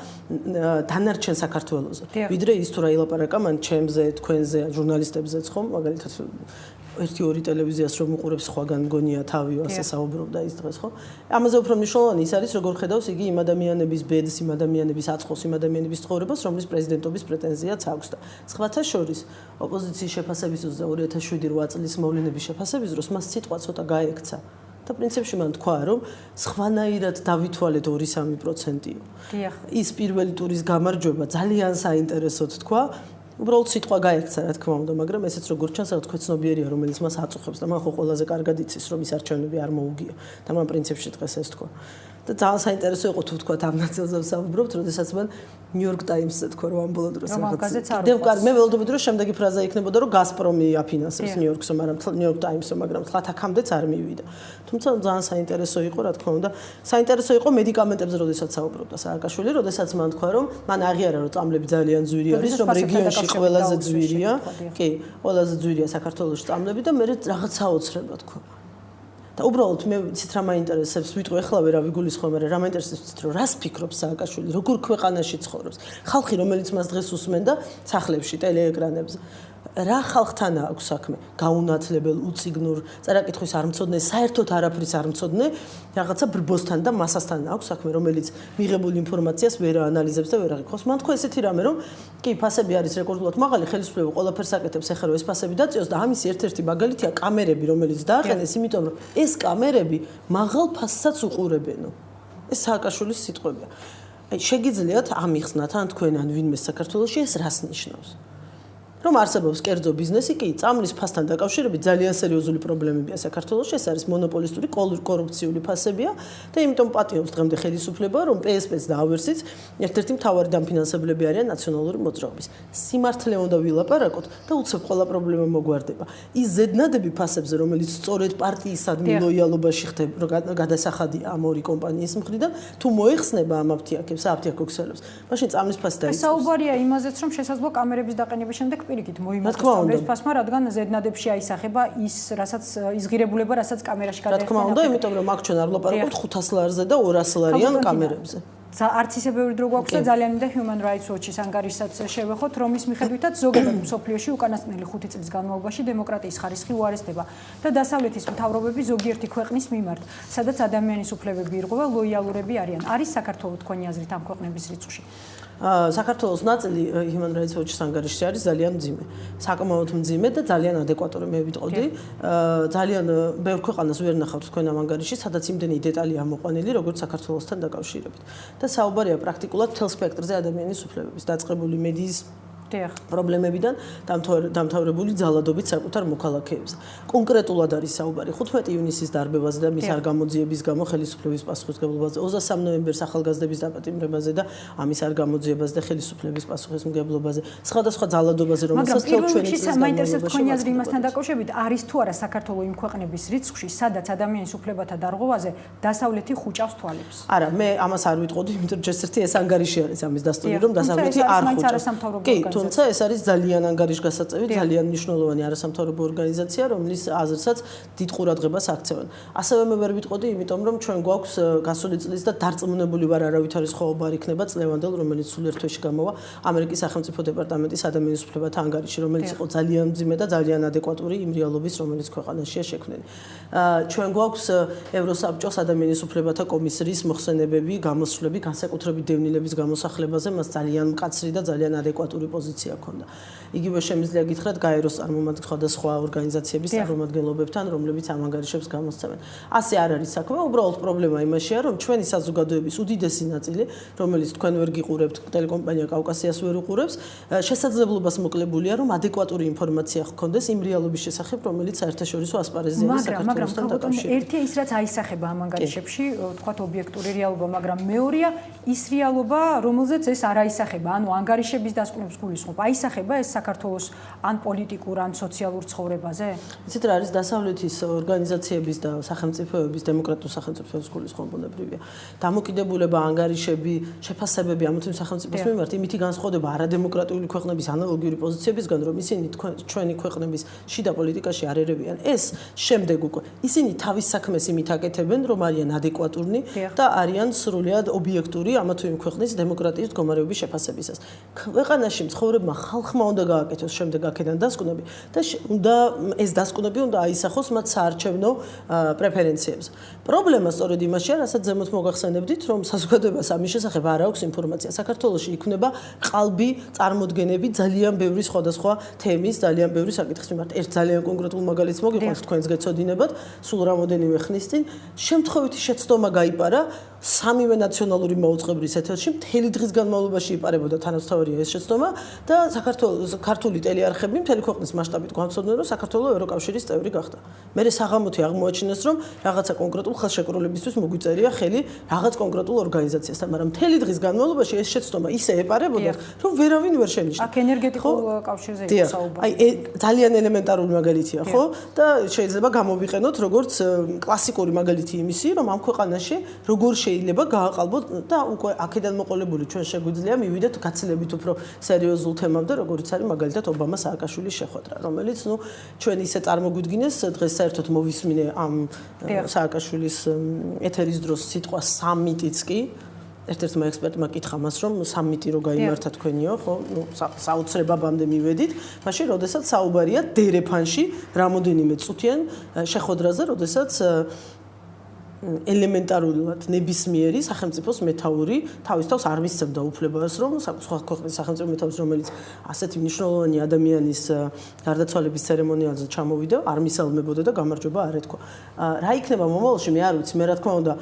დანარჩენ საქართველოზე. ვიდრე ის თუ რა ილაპარაკა მან ჩემზე, თქვენზე, ჟურნალისტებზეც ხომ, მაგალითად 1-2 ტელევიზიას რომ უყურებს სხვაგან მგონია თავიო ასე საუბრობდა ის დღეს ხო? ამაზე უფრო მნიშვნელოვანი ის არის როგორ ხედავს იგი იმ ადამიანების ბედს, იმ ადამიანების აწყოს, იმ ადამიანების ცხოვრებას, რომლის პრეზიდენტობის პრეტენზიაც აქვს და სხვათა შორის ოპოზიციის შეფასების 2007-8 წლის მოვლენების შეფასების დროს მას სიტყვა ცოტა გაექცა. და პრინციპში მან თქვა, რომ სხვანაირად დავითვალეთ 2-3%-ო. ის პირველი ტურის გამარჯვება ძალიან საინტერესოდ თქვა. უბრალოდ სიტყვა გაექცა, რა თქმა უნდა, მაგრამ ესეც როგორც ჩანს, რა თქვა ცნობიერია, რომელიც მას აწუხებს და მან ხო ყველაზე კარგად იცის, რომ ის არჩევნები არ მოუგია და მან პრინციპში დღეს ეს თქვა. და ძალიან საინტერესო იყო თუ თქვა ამ ნაწილზე ვსაუბრობთ, როდესაც მან ნიუ-იორკ ტაიმსზე თქვა, რომ ამ ბოლო დროს რაღაც. მე ველოდობდი, რომ შემდეგი ფრაზა იქნებოდა, რომ გაზპრომი აფინანსებს ნიუ-იორკსო, მაგრამ ნიუ-იორკ ტაიმსო, მაგრამ თხლა აქამდეც არ მივიდა. თუმცა ძალიან საინტერესო იყო, რა თქმა უნდა. საინტერესო იყო მედიკამენტებზე, როდესაც საუბრობდა სააკაშვილი, როდესაც მან თქვა, რომ მან აღიარა, რომ წამლები ძალიან ძვირი არის, რომ რეგიონში ყველაზე ძვირია. კი, ყველაზე ძვირია საქართველოს წამლები და მე რაღაც საოცრება თქვა. და უბრალოდ მე ვიცით რა მაინტერესებს, ვიტყვი ახლა ვერ ავიგულისხმობ, მაგრამ რა მაინტერესებს ვიცით, რომ რას ფიქრობს სააკაშვილი, როგორ ქვეყანაში ცხოვრობს. ხალხი, რომელიც მას დღეს უსმენ და სახლებში, ტელეეკრანებზე. რა ხალხთან აქვს საქმე? გაუნათლებელ, უციგნურ, წარაკითხვის არ მცოდნე, საერთოდ არაფრის არ მცოდნე, რაღაცა ბრბოსთან და მასასთან აქვს საქმე, რომელიც მიღებულ ინფორმაციას ვერ აანალიზებს და ვერ აღიქვას. მან თქვა ესეთი რამე, რომ კი, ფასები არის რეკორდულად მაღალი, ხელისუფლება ყველაფერს აკეთებს, ეხლა რომ ეს ფასები დაწიოს და ამის ერთ-ერთი მაგალითია კამერები, რომელიც დააყენეს, იმიტომ რომ ეს კამერები მაღალ ფასსაც უყურებენო. ეს სააკაშვილის სიტყვებია. აი, შეგიძლიათ ამიხსნათ ან თქვენ ან ვინმე საქართველოში ეს რას ნიშნავს? რომ არსებობს კერძო ბიზნესი, კი, წამლის ფასთან დაკავშირებით ძალიან სერიოზული პრობლემებია საქართველოში, ეს არის მონოპოლისტური კორუფციული ფასებია და იმიტომ პატიობს დღემდე ხელისუფლება, რომ PSP-ს და ავერსიც ერთ-ერთი მთავარი დამფინანსებლები არიან ნაციონალური მოძრაობის. სიმართლე უნდა ვილაპარაკოთ და უცებ ყველა პრობლემა მოგვარდება. ის ზედნადები ფასებზე, რომელიც სწორედ პარტიისადმი ლოიალობაში ხდება, გადასახადია ამ ორი კომპანიის მხრიდან, თუ მოიხსნება ამ აფთიაქებს, აფთიაქოქსელებს, მაშინ წამლის ფასი დაიწყოს. საუბარია იმაზეც, რომ შესაძლოა კამერების დაყენების შემდეგ პირიქით მოიმოწოს ეს ფასმა, რადგან ზედნადებში აისახება ის, რასაც იზღირებულება, რასაც კამერაში გადაიხდა. რა თქმა უნდა, იმიტომ რომ აქ ჩვენ არ ვლაპარაკობთ 500 ლარზე და 200 ლარიან კამერებზე. არც ისე ბევრი დრო გვაქვს და ძალიან მინდა Human Rights Watch-ის ანგარიშსაც შევეხოთ, რომლის მიხედვითაც ზოგადად მსოფლიოში უკანასკნელი 5 წლის განმავლობაში დემოკრატიის ხარისხი უარესდება და დასავლეთის მთავრობები ზოგიერთი ქვეყნის მიმართ, სადაც ადამიანის უფლებები ირღვევა, ლოიალურები არიან. არის საქართველოს თქვენი აზრით ამ ქვეყნების რიცხვში? საქართველოს ნაწილი Human Rights Watch-ის ანგარიშში არის ძალიან მძიმე. საკმაოდ მძიმე და ძალიან ადეკვატური მე ვიტყოდი. ძალიან ბევრ ქვეყანას ვერ ნახავთ თქვენ ამ ანგარიშში, სადაც იმდენი დეტალია ამოყვანილი, როგორც საქართველოსთან დაკავშირებით. და საუბარია პრაქტიკულად მთელ სპექტრზე ადამიანის უფლებების, დაწყებული მედიის პრობლემებიდან დამთავრებული ძალადობით საკუთარ მოქალაქეებზე. კონკრეტულად არის საუბარი 15 ივნისის დარბევაზე და მის არ გამოძიების გამო ხელისუფლების პასუხისმგებლობაზე, 23 ნოემბერს ახალგაზრდების დაპატიმრებაზე და ამის არ გამოძიებას და ხელისუფლების პასუხისმგებლობაზე, სხვადასხვა ძალადობაზე, რომელსაც თელ ჩვენი წლის მაინტერესებს თქვენი აზრი იმასთან დაკავშირებით, არის თუ არა საქართველოს იმ ქვეყნების რიცხვში, სადაც ადამიანის უფლებათა დარღვევაზე დასავლეთი ხუჭავს თვალებს? არა, მე ამას არ ვიტყოდი, იმიტომ რომ ჯერ ერთი ეს ანგარიში არის ამის დასტური, რომ დასავლეთი არ ხუჭავს. თუმცა ეს არის ძალიან ანგარიშგასაწევი, ძალიან მნიშვნელოვანი არასამთავრობო ორგანიზაცია, რომლის აზრსაც დიდ ყურადღებას აქცევენ. ასევე მე ვერ ვიტყოდი, იმიტომ რომ ჩვენ გვაქვს გასული წლის და დარწმუნებული ვარ, არავითარი სხვაობა არ იქნება წლევანდელ, რომელიც სულ ერთ თვეში გამოვა ამერიკის სახელმწიფო დეპარტამენტის ადამიანის უფლებათა ანგარიში, რომელიც იყო ძალიან მძიმე და ძალიან ადეკვატური იმ რეალობის, რომელიც ქვეყანაშია შექმნილი. ჩვენ გვაქვს ევროსაბჭოს ადამიანის უფლებათა კომისრის მოხსენებები, გამოსვლები, განსაკუთრებით დევნილების გამოსახლებაზე, მას ძალიან მკაცრი და ძალიან ადეკვატური პოზიცია ჰქონდა. იგივე შემიძლია გითხრათ გაეროს წარმომადგენლთა და სხვა ორგანიზაციების წარმომადგენლობებთან, რომლებიც ამ ანგარიშებს გამოსცემენ. ასე არ არის საქმე, უბრალოდ პრობლემა იმაშია, რომ ჩვენი საზოგადოების უდიდესი ნაწილი, რომელიც თქვენ ვერ გიყურებთ, ტელეკომპანია კავკასიას ვერ უყურებს, შესაძლებლობას მოკლებულია, რომ ადეკვატური ინფორმაცია ჰქონდეს იმ რეალობის შესახებ, რომელიც საერთაშორისო ასპარეზზე არის საქართველოსთან დაკავშირებით. ერთია ის, რაც აისახება ამ ანგარიშებში, თქვათ ობიექტური რეალობა, მაგრამ მეორეა ის რეალობა, რომელზეც ეს არ აისახება, ანუ ანგარიშების დასკვნებს გულისხმობ. აისახება ეს საქართველოს ან პოლიტიკურ, ან სოციალურ ცხოვრებაზე? იცით რა არის დასავლეთის ორგანიზაციების და სახელმწიფოების, დემოკრატიულ სახელმწიფოების გულისხმობუნებრივია. დამოკიდებულება, ანგარიშები, შეფასებები ამ თემის სახელმწიფოს მიმართ იმითი განსხვავდება არადემოკრატიული ქვეყნების ანალოგიური პოზიციებისგან, რომ ისინი ჩვენი ქვეყნების შიდა პოლიტიკაში არ ერევიან. ეს შემდეგ უკვე ისინი თავის საქმეს იმით აკეთებენ, რომ არიან ადეკვატურნი და არიან სრულიად ობიექტური ამა თუ იმ ქვეყნის დემოკრატიის მდგომარეობის შეფასებისას. ქვეყანაში მცხოვრებმა ხალხმა უნდა გააკეთოს შემდეგ აქედან დასკვნები და უნდა ეს დასკვნები უნდა აისახოს მათ საარჩევნო პრეფერენციებზე. პრობლემა სწორედ იმაშია, რასაც ზემოთ მოგახსენებდით, რომ საზოგადოებას ამის შესახებ არ აქვს ინფორმაცია. საქართველოში იქნება ყალბი წარმოდგენები ძალიან ბევრი სხვადასხვა თემის, ძალიან ბევრი საკითხის მიმართ. ერთ ძალიან კონკრეტულ მაგალითს მოგიყვანთ, თქვენს გეცოდინებათ, სულ რამოდენიმე ხნის წინ შემთხვევითი შეცდომა გაიპარა სამივე ნაციონალური მაუწყებლის ეთერში, მთელი დღის განმავლობაში იპარებოდა თანასწორია ეს შეცდომა და საქართველოს ქართული ტელეარხები მთელი ქვეყნის მასშტაბით გვამცნობდნენ, რომ საქართველოს ევროკავშირის წევრი გახდა. მერე საღამოთი აღმოაჩინეს, რომ რაღაცა კონკრეტულ ხელშეკრულებისთვის მოგვიწერია ხელი რაღაც კონკრეტულ ორგანიზაციასთან, მაგრამ მთელი დღის განმავლობაში ეს შეცდომა ისე ეპარებოდა, რომ ვერავინ ვერ შენიშნა. აქ ენერგეტიკულ კავშირზე იყო საუბარი. აი ძალიან ელემენტარული მაგალითია, ხო? და შეიძლება გამოვიყენოთ როგორც კლასიკური მაგალითი იმისი, რომ ამ ქვეყანაში როგორ შეიძლება გააყალბოთ და უკვე აქედან მოყოლებული ჩვენ შეგვიძლია მივიდეთ გაცილებით უფრო სერიოზულ თემამდე, როგორიც არის მაგალითად ობამა სააკაშვილის შეხვედრა, რომელიც ჩვენ ისე წარმოგვიდგინეს დღეს საერთოდ მოვისმინე ამ სააკაშვილის ეთერის დროს სიტყვა სამიტიც კი ერთ-ერთმა ექსპერტმა კითხა მას, რომ სამიტი რო გაიმართა თქვენიო, ხო, საოცრებამდე მივედით, მაშინ როდესაც საუბარია დერეფანში რამოდენიმე წუთიან შეხვედრაზე, როდესაც ელემენტარულად ნებისმიერი სახელმწიფოს მეთაური თავის თავს არ მისცემდა უფლებას, რომ სხვა ქვეყნის სახელმწიფო მეთაურს, რომელიც ასეთი მნიშვნელოვანი ადამიანის გარდაცვალების ცერემონიალზე ჩამოვიდა, არ მისალმებოდა და გამარჯვება არ ეთქვა. რა იქნება მომავალში, მე არ ვიცი, მე რა თქმა უნდა,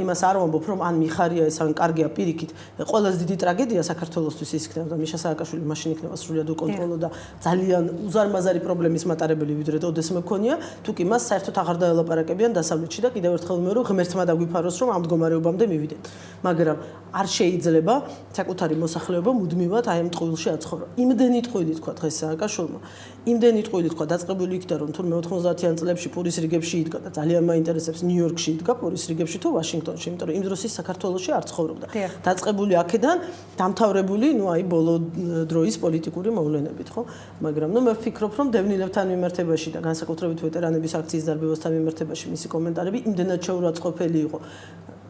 იმას არ ვამბობ, რომ ან მიხარია ეს, ან კარგია პირიქით. ყველაზე დიდი ტრაგედია საქართველოსთვის ის იქნება და მიშა სააკაშვილი მაშინ იქნება სრულად უკონტროლო და ძალიან უზარმაზარი პრობლემის მატარებელი ვიდრე ოდესმე მქონია, თუ კი მას საერთოდ აღარ დაელაპარაკებიან დასავლეთში და კიდევ ერთხელ მე ღმერთმა დაგვიფაროს, რომ ამ მდგომარეობამდე მივიდეთ. მაგრამ არ შეიძლება საკუთარი მოსახლეობა მუდმივად აი ამ ტყუილში აცხოვრო. იმდენი ტყუილი თქვა დღეს სააკაშვილმა, იმდენი ტყუილი თქვა დაწყებული იქდა, რომ თურმე 90-იან წლებში პურის რიგებში იდგა და ძალიან მაინტერესებს ნიუ-იორკში იდგა პურის რიგებში თუ ვაშინგტონში, იმიტომ რომ იმ დროს ის საქართველოში არ ცხოვრობდა. დაწყებული აქედან დამთავრებული, აი ბოლო დროის პოლიტიკური მოვლენებით, ხო? მაგრამ მე ვფიქრობ, რომ დევნილებთან მიმართებაში და განსაკუთრებით ვეტერანების აქციის დარბევასთან მიმართებაში მისი კომენტარები იმდენად შეურაცხყოფელი იყო.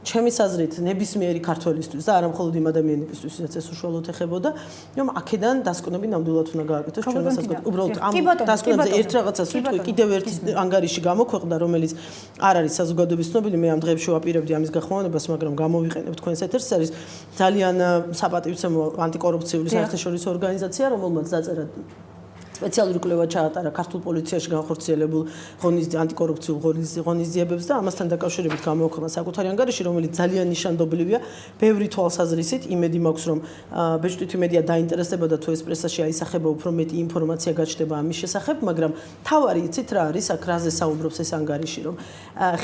ჩემის აზრით ნებისმიერი ქართველისთვის და არა მხოლოდ იმ ადამიანებისთვის, ვისაც ეს უშუალოდ ეხებოდა, რომ აქედან დასკვნები ნამდვილად უნდა გააკეთოს ჩვენმა საზოგადოებამ. უბრალოდ ამ დასკვნებზე ერთ რაღაცას ვიტყვი, კიდევ ერთი ანგარიში გამოქვეყნდა, რომელიც არ არის საზოგადოების ცნობილი, მე ამ დღეებში ვაპირებდი ამის გახმოვანებას, მაგრამ გამოვიყენებ თქვენს ეთერს, არის ძალიან საპატივცემო ანტიკორუფციული საერთაშორისო ორგანიზაცია, რომელმაც დაწერა სპეციალური კვლევა ჩაატარა ქართულ პოლიციაში განხორციელებულ ანტიკორუფციულ ღონისძიებებს და ამასთან დაკავშირებით გამოქვეყნა საკუთარი ანგარიში, რომელიც ძალიან ნიშანდობლივია, ბევრი თვალსაზრისით, იმედი მაქვს, რომ ბეჭდვითი მედია დაინტერესდება და თუ ეს პრესაში აისახება, უფრო მეტი ინფორმაცია გაჩნდება ამის შესახებ, მაგრამ თავარი იცით რა არის, აქ რაზე საუბრობს ეს ანგარიში, რომ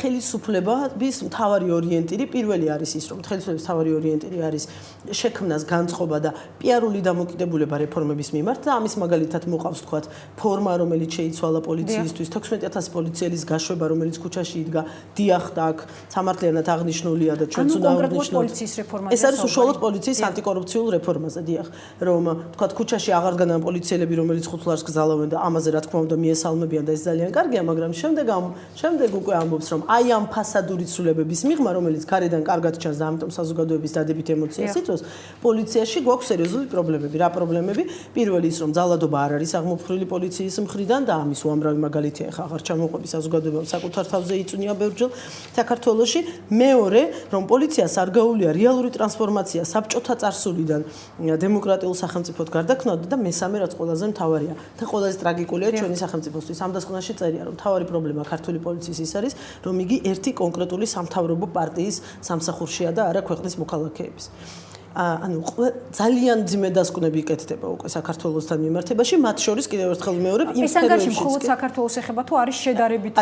ხელისუფლების მთავარი ორიენტირი პირველი არის ის, რომ ხელისუფლების მთავარი ორიენტირი არის შექმნას განწყობა და პიარული დამოკიდებულება რეფორმების მიმართ და ამის მაგალითად მოყავს თქვათ ფორმა, რომელიც შეიცვალა პოლიციისთვის, 16000 პოლიციელის გაშვება, რომელიც ქუჩაში იდგა, დიახ და აქ სამართლიანად აღნიშნულია და ჩვენც უნდა აღნიშნოთ. ეს არის უშუალოდ პოლიციის ანტიკორუფციულ რეფორმაზე, დიახ, რომ თქვათ ქუჩაში აღარ დგანან პოლიციელები, რომელიც ხუთლარს გზალავენ და ამაზე რა თქმა უნდა მიესალმებიან და ეს ძალიან კარგია, მაგრამ შემდეგ უკვე ამბობს, რომ აი ამ ფასადური ცვლილებების მიღმა, რომელიც გარედან კარგად ჩანს და ამიტომ საზოგადოების დადებით ემოციას იწვევს, პოლიციაში გვაქვს სერიოზული პრობლემები. რა პრობლემები? პირველი ის, რომ ძალადობა არ არის აღმოფხვრილი პოლიციის მხრიდან და ამის უამრავი მაგალითია, ხა აღარ ჩამოყვები საზოგადოებამ საკუთარ თავზე იწვნია ბევრჯერ საქართველოში. მეორე, რომ პოლიციას არ გაუვლია რეალური ტრანსფორმაცია საბჭოთა წარსულიდან დემოკრატიულ სახელმწიფოდ გარდაქმნამდე და მესამე, რაც ყველაზე მთავარია და ყველაზე ტრაგიკულია ჩვენი სახელმწიფოსთვის, ამ დასკვნაში წერია, რომ მთავარი პრობლემა ქართული პოლიციის ის არის, რომ იგი ერთი კონკრეტული სამთავრობო პარტიის სამსახურშია და არა ქვეყნის მოქალაქეების. ანუ ძალიან ძიმე დასკვნები იკეთდება უკვე საქართველოსთან მიმართებაში, მათ შორის კიდევ ერთხელ მეორებ იმ ეს ანგარიში მხოლოდ საქართველოს ეხება თუ არის შედარებით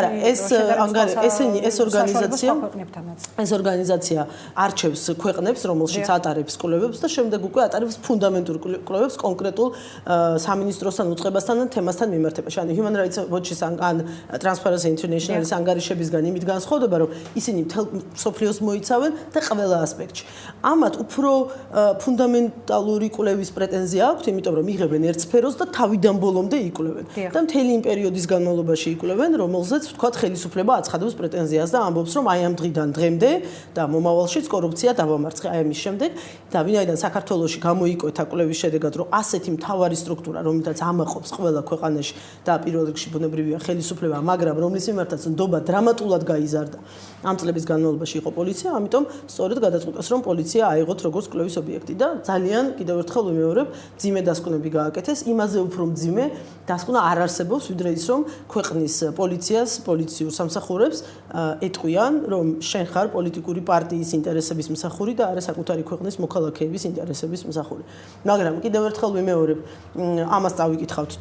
ეს ორგანიზაცია არჩევს ქვეყნებს, რომელშიც ატარებს კვლევებს და შემდეგ უკვე ატარებს ფუნდამენტურ კვლევებს კონკრეტულ სამინისტროსთან უწყებასთან და თემასთან მიმართებაში. ანუ Human Rights Watch-ის ან Transparency International-ის ანგარიშებისგან იმით განსხვავდება, რომ ისინი მთელ მსოფლიოს მოიცავენ და ყველა ასპექტში. ამათ უფრო ფუნდამენტალური კვლევის პრეტენზია აქვს, იმიტომ რომ იღებენ ერთ სფეროს და თავიდან ბოლომდე იკვლევენ. და მთელი იმ პერიოდის განმავლობაში იკვლევენ, რომელზეც ვთქვათ ხელისუფლება აცხადებს პრეტენზიას და ამბობს, რომ აი ამ დღიდან დღემდე და მომავალშიც კორუფცია დავამარცხე. აი ამის შემდეგ და ვინაიდან საქართველოში გამოიკვეთა კვლევის შედეგად, რომ ასეთი მთავარი სტრუქტურა, რომელთაც ამაყობს ყველა ქვეყანაში და პირველ რიგში ბუნებრივია ხელისუფლება, მაგრამ რომლის მიმართაც ნდობა დრამატულად გაიზარდა. ამ წლების განმავლობაში იყო პოლიცია, ამიტომ სწორედ გადაწყვიტეს, რომ პოლიცია აიღოთ როგორც კვლევის ობიექტი და ძალიან კიდევ ერთხელ ვიმეორებ, ძიმე დასკვნები გააკეთეს, იმაზე უფრო ძიმე დასკვნა არ არსებობს, ვიდრე ის, რომ ქვეყნის პოლიციას, პოლიციურ სამსახურებს ეტყვიან, რომ შენ ხარ პოლიტიკური პარტიის ინტერესების მსახური და არა საკუთარი ქვეყნის მოქალაქეების ინტერესების მსახური. მაგრამ კიდევ ერთხელ ვიმეორებ, ამას წავიკითხავთ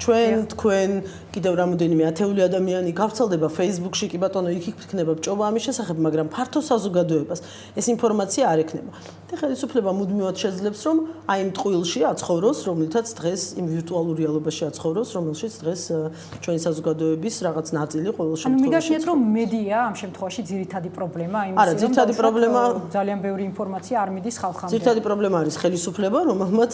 ჩვენ, თქვენ, კიდევ რამოდენიმე ათეული ადამიანი გავრცელდება Facebook-ში, კი ბატონო, იქ იქნება ბჭობა ამის შესახებ, მაგრამ ფართო საზოგადოებას ეს ინფორმაცია არ ექნება. და ხელისუფლება მუდმივად შეძლებს, რომ აი იმ ტყუილში აცხოვროს, რომლითაც დღეს იმ ვირტუალურ რეალობაში აცხოვროს სამყაროს, რომელშიც დღეს ჩვენი საზოგადოების რაღაც ნაწილი ყოველ ანუ შემთხვევაში. მიგაშინეთ რომ მედია ამ შემთხვევაში ძირითადი პრობლემა, არა, ძირითადი პრობლემა ძალიან ბევრი ინფორმაცია არ მიდის ხალხამდე. ძირითადი პრობლემა არის ხელისუფლება, რომელმაც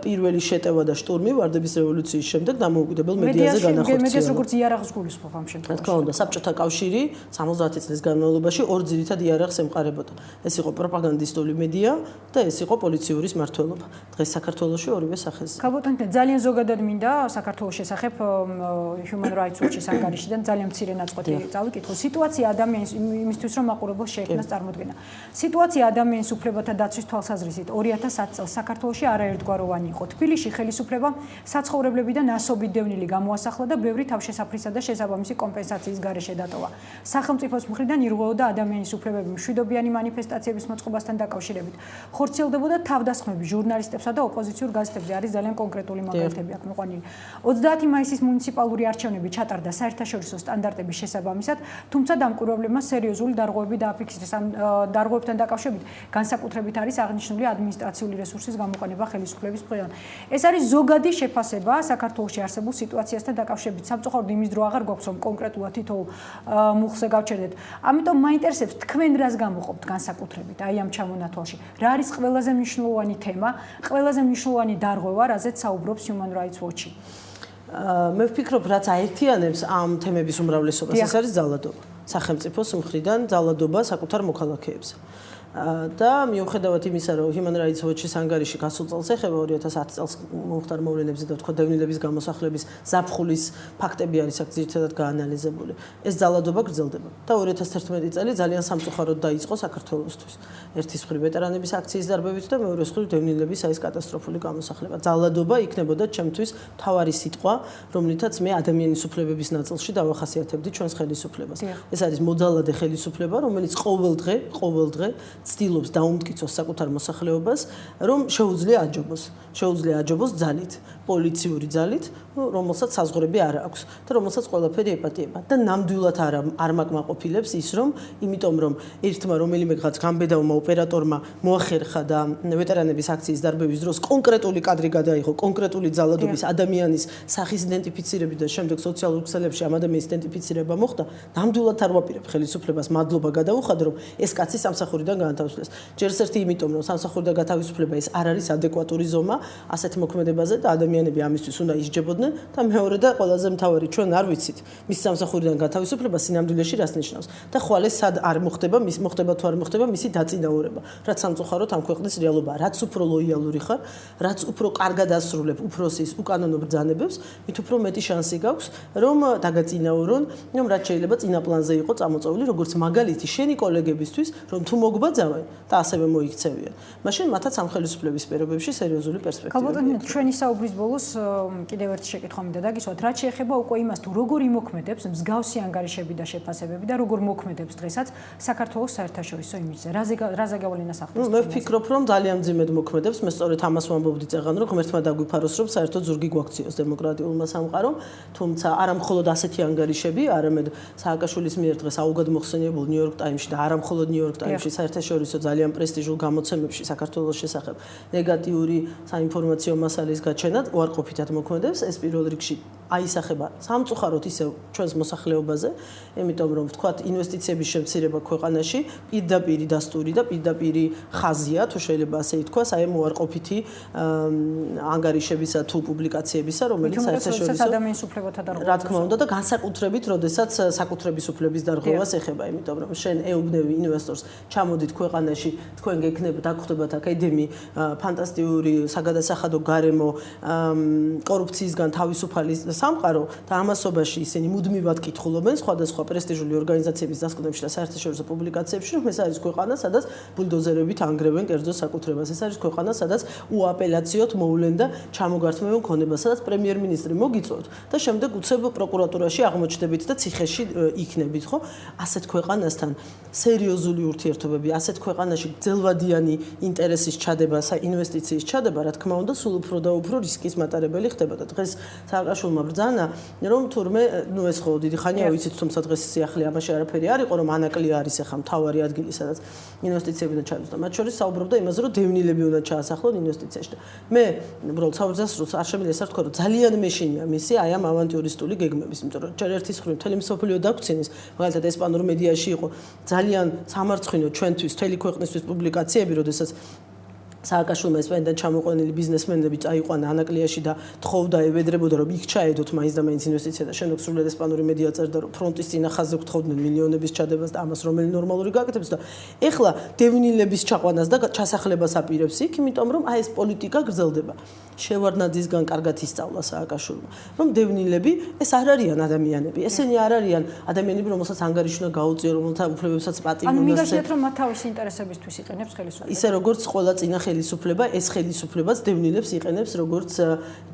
პირველი შეტევა და შტურმი ვარდების რევოლუციის შემდეგ დამოუკიდებელ მედიაზე განახორციელა. მედიას როგორც იარაღს გულისხმობ ამ შემთხვევაში. თქო უნდა საბჭოთა კავშირი 70 წლის განმავლობაში ორ ძირითად იარაღს ემყარებოდა. ეს იყო პროპაგანდისტული მედია და ეს იყო პოლიციური მმართველობა. დღეს საქართველოში ორივე სახეზე. ქალბატონო, ძალიან ზოგადად მინდა საქართველოს შესახებ Human Rights Watch-ის ანგარიშიდან ძალიან მცირე ნაწყვეტი წავიკითხო. სიტუაცია ადამიანის იმისთვის რომ მაყურებელს შეექმნას წარმოდგენა. სიტუაცია ადამიანის უფლებათა დაცვის თვალსაზრისით 2010 წელს საქართველოში არაერთგვაროვანი იყო. თბილისში ხელისუფლება საცხოვრებლებიდან ასობით დევნილი გამოასახლა და ბევრი თავშესაფრისა და შესაბამისი კომპენსაციის გარეშე დატოვა. სახელმწიფოს მხრიდან ირღვეოდა ადამიანის უფლებები მშვიდობიანი მანიფესტაციების მოწყობასთან დაკავშირებით. ხორციელდებოდა თავდასხმები ჟურნალისტებსა და ოპოზიციურ გაზეთებზე. არის ძალიან კონკრეტული მაგალითები აქ მოყვანილი. 30 მაისის მუნიციპალური არჩევნები ჩატარდა საერთაშორისო სტანდარტების შესაბამისად, თუმცა დამკვირვებლებმა სერიოზული დარღვევები დააფიქსირეს. ამ დარღვევებთან დაკავშირებით განსაკუთრებით არის აღნიშნული ადმინისტრაციული რესურსის გამოყენება ხელისუფლების მხრიდან. ეს არის ზოგადი შეფასება საქართველოში არსებულ სიტუაციასთან დაკავშირებით. სამწუხაროდ იმის დრო აღარ გვაქვს რომ კონკრეტულად თითოეულ მუხლზე გავჩერდეთ. ამიტომ მაინტერესებს თქვენ რას გამოყოფთ განსაკუთრებით აი ამ ჩამონათვალში. რა არის ყველაზე მნიშვნელოვანი თემა, ყველაზე მნიშვნელოვანი დარღვევა, რაზეც საუბრობს Human Rights Watch-ი? მე ვფიქრობ, რაც აერთიანებს ამ თემების უმრავლესობას, ეს არის ძალადობა. სახელმწიფოს მხრიდან ძალადობა საკუთარ მოქალაქეებზე. და მიუხედავად იმისა, რომ Human Rights Watch-ის ანგარიში გასულ წელს ეხება 2010 წელს მომხდარ მოვლენებზე და თქვა დევნილების გამოსახლების ზაფხულის ფაქტები არის აქ ძირითადად გაანალიზებული. ეს ძალადობა გრძელდება და 2011 წელი ძალიან სამწუხაროდ დაიწყო საქართველოსთვის. ერთის მხრივ ვეტერანების აქციის დარბევით და მეორე მხრივ დევნილების აი ეს კატასტროფული გამოსახლება. ძალადობა იქნებოდა ჩემთვის მთავარი სიტყვა, რომლითაც მე ადამიანის უფლებების ნაწილში დავახასიათებდი ჩვენს ხელისუფლებას. ეს არის მოძალადე ხელისუფლება, რომელიც ყოველდღე ცდილობს დაუმტკიცოს საკუთარ მოსახლეობას, რომ შეუძლია აჯობოს ძალით, პოლიციური ძალით, რომელსაც საზღვრები არ აქვს და რომელსაც ყველაფერი ეპატიება და ნამდვილად არ მაკმაყოფილებს ის, რომ იმიტომ რომ ერთმა რომელიმე გამბედავმა ოპერატორმა მოახერხა და ვეტერანების აქციის დარბევის დროს კონკრეტული კადრი გადაიღო, კონკრეტული ძალადობის ადამიანის სახის იდენტიფიცირებით და შემდეგ სოციალურ ქსელებში ამ ადამიანის იდენტიფიცირება მოხდა, ნამდვილად არ ვაპირებ ხელისუფლებას მადლობა გადაუხადა, რომ ეს კაცი სამსახურიდან განათავისუფლეს. ჯერს ერთი იმიტომ, რომ სამსახურიდან გათავისუფლება ეს არ არის ადეკვატური ზომა ასეთ მოქმედებაზე და ადამიანები ამისთვის უნდა ისჯებოდნენ და მეორე და ყველაზე მთავარი ჩვენ არ ვიცით მის სამსახურიდან გათავისუფლება სინამდვილეში რას ნიშნავს და ხვალე სად არ მოხდება თუ არ მოხდება მისი დაწინაურება. რაც სამწუხაროდ ამ ქვეყნის რეალობაა. რაც უფრო ლოიალური ხარ, რაც უფრო კარგად ასრულებ უფროსის უკანონო ბრძანებებს, მით უფრო მეტი შანსი გაქვს, რომ დაგაწინაურონ, რომ რაც შეიძლება წინა პლანზე იყო წამოწეული, როგორც მაგალითი შენი კოლეგებისთვის, რომ თუ მოგბაძავენ და ასევე მოიქცევიან. მაშინ მათაც ამ ხელისუფლების პირობებში სერიოზული პერსპექტივა. ქალბატონო, ჩვენი საუბრის ბოლოს კიდევ ერთი შეკითხვა მინდა დაგისვათ, რაც შეეხება უკვე იმას, თუ როგორ იმოქმედებს მსგავსი ანგარიშები და შეფასებები და როგორ მოქმედებს დღესაც საქართველოს საერთაშორისო იმიჯზე. რაზე გავლენას ახდენს? მე ვფიქრობ, რომ ძალიან მძიმედ მოქმედებს. მე სწორედ ამას ვამბობდი წეღან, რომ ღმერთმა დაგვიფაროს, რომ საერთოდ ზურგი გვაქციოს დემოკრატიულმა სამყარომ, თუმცა არა მხოლოდ ასეთი ანგარიშები, არამედ სააკაშვილის მიერ დღეს აუგად მოხსენიებულ New York Times-ში და არა მხოლოდ New York Times-ში, საერთაშორისო ძალიან პრესტიჟულ გამოცემებში საქართველოს შესახებ ნეგატიური საინფორმაციო მასალის გაჩენა უარყოფითად მოქმედებს. ეს პირველ რიგში აისახება სამწუხაროდ ისევ ჩვენს მოსახლეობაზე, იმიტომ რომ ვთქვათ, ინვესტიციების შემცირება ქვეყანაში პირდაპირი დასტური და პირდაპირი ხაზია, თუ შეიძლება ასე ითქვას, აი უარყოფითი ანგარიშებისა თუ პუბლიკაციებისა, რომელიც საერთაშორისო ადამიანის უფლებათა დარღვევას, რა თქმა უნდა და განსაკუთრებით, როდესაც საკუთრების უფლების დარღვევას ეხება, იმიტომ რომ შენ ეუბნები ინვესტორს, ჩამოდით ქვეყანაში, თქვენ გაგხვდებათ აკადემი, ფანტასტიკური საგადასახადო გარემო, კორუფციისგან თავისუფალი სამყარო და ამასობაში ისინი მუდმივად კითხულობენ სხვადასხვა პრესტიჟული ორგანიზაციების დასკვნებში და საერთაშორისო პუბლიკაციებში, რომ ეს არის ქვეყანა, სადაც ბულდოზერებით ანგრევენ კერძო საკუთრებას. ეს არის ქვეყანა, სადაც უაპელაციოდ მოვლენ და ჩამოგართმევენ ქონება, სადაც პრემიერ-მინისტრი მოგიწევთ და შემდეგ უცებ პროკურატურაში აღმოჩნდებით და ციხეში იქნებით, ხო? ასეთ ქვეყანასთან სერიოზული ურთიერთობები, ასეთ ქვეყანაში გრძელვადიანი ინტერესის ჩადება, ინვესტიციის ჩადება, რა თქმა უნდა, სულ უფრო და უფრო რისკის მატარებელი ხდება და დღეს სააკაშვილმა მაბრძანა, რომ თურმე, ეს ხო დიდი ხანია ვიცით, თუმცა დღეს სიახლე ამაში არაფერი არ იყო, რომ ანაკლი არის ახლა მთავარი ადგილი, სადაც ინვესტიციები უნდა ჩაიდოს და მათ შორის საუბრობდა იმაზე, რომ დევნილები უნდა ჩაასახლონ ინვესტიციაში და მე უბრალოდ საუბრობს რომ არ შემიძლია ეს თქვა, რომ ძალიან მეშინია მისი აი ამ ავანტიურისტული გეგმების, იმიტომ რომ ჯერ ერთის მხრივ მთელი მსოფლიო დაგვრჩენის, მაგალითად ესპანურ მედიაში იყო ძალიან სამარცხვინო ჩვენთვის, მთელი ქვეყნისთვის პუბლიკაციები, როდესაც სააკაშვილმა ესპანეთიდან ჩამოყვანილი ბიზნესმენები წაიყვანა ანაკლიაში და თხოვდა ევედრებოდა რომ იქ ჩაედოთ მაინც და მაინც ინვესტიცია და შემდეგ სრულად ესპანური მედია წერდა რომ ფრონტის წინახაზე გთხოვდნენ მილიონების ჩადებას და ამას რომელი ნორმალური გაკეთებს და ეხლა დევნილების ჩაყვანას და ჩასახლებას აპირებს იქ, იმიტომ რომ აი ეს პოლიტიკა გრძელდება. შევარდნაძისგან კარგად ისწავლა სააკაშვილმა, რომ დევნილები ეს არ არიან ადამიანები, ესენი არ არიან ადამიანები, რომელსაც ანგარიში უნდა გაუწიო, რომელთა უფლებებსაც პატივი უნდა. ანუ მიგაშიათ რომ მათ თავის ინტერესებისთვის იყენებს ხელისუფლება. ისე როგორც ყველა წინა ხელისუფლება, ეს ხელისუფლებაც დევნილებს იყენებს როგორც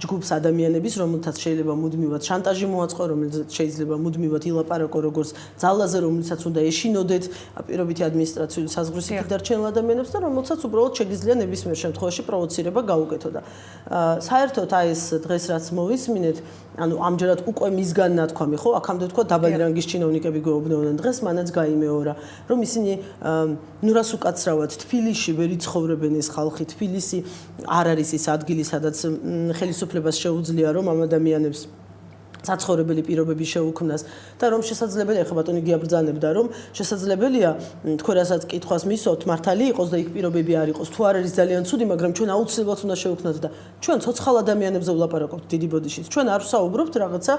ჯგუფს ადამიანების, რომელთაც შეიძლება მუდმივად შანტაჟი მოაწყო, რომელსაც შეიძლება მუდმივად ილაპარაკო როგორც ძალაზე, რომელსაც უნდა ეშინოდეთ პირობითი ადმინისტრაციული საზღვრისით დარჩენილ ადამიანებს და რომელსაც უბრალოდ შეგიძლია ნებისმიერ შემთხვევაში პროვოცირება გაუკეთო და საერთოდ აი ეს დღეს რაც მოვისმინეთ, ანუ ამჯერად უკვე მისგან ნათქვამი ხო, აქამდე თქვა დაბალი რანგის ჩინოვნიკები გვეუბნებოდნენ დღეს, მანაც გაიმეორა, რომ ისინი ნუ რას უკაცრავად თბილისში ვერ იცხოვრებენ ეს ხალხი, თბილისი არ არის ის ადგილი, სადაც ხელისუფლებას შეუძლია რომ ამ ადამიანებს საცხოვრებელი პირობები შეუქმნას და რომ შესაძლებელია ხა ბატონი გიაბრძანებდა რომ შესაძლებელია თქვენ რასაც კითხვას მისვავთ მართალი იყოს და იქ პირობები არ იყოს თუ არ არის ძალიან ცუდი მაგრამ ჩვენ აუცილებლად უნდა შევქმნათ და ჩვენ ცოცხალ ადამიანებზე ვლაპარაკობთ დიდი ბოდიშით ჩვენ არ ვსაუბრობთ რაღაცა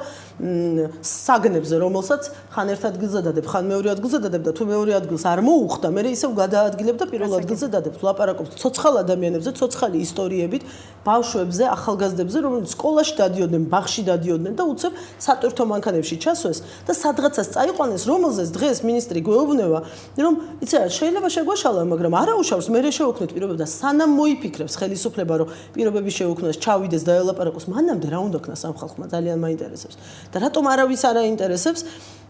საგნებზე რომელსაც ხან ერთ ადგილზე დადებ ხან მეორე ადგილზე დადებ და თუ მეორე ადგილს არ მოუხდა მე ისევ გადაადგილებ და პირველ ადგილზე დადებ ვლაპარაკობთ ცოცხალ ადამიანებზე ცოცხალი ისტორიებით ბავშვებზე ახალგაზრდებზე რომლებიც სკოლაში დადიოდნენ ბაღში დადიოდნენ და უცებ სატვირთო მანქანებში ჩასვეს და სადღაცას წაიყვანეს, რომელზეც დღეს მინისტრი გვეუბნება, რომ იცი რა, შეიძლება შეგვაშალა, მაგრამ არა უშავს, მე შევუქმნით პირობები და სანამ მოიფიქრებს ხელისუფლება, რომ პირობები შეუქმნას, ჩავიდეს და ელაპარაკოს, მანამდე რა უნდა ქნას ამ ხალხმა, ძალიან მაინტერესებს. და რატომ არავის არ აინტერესებს,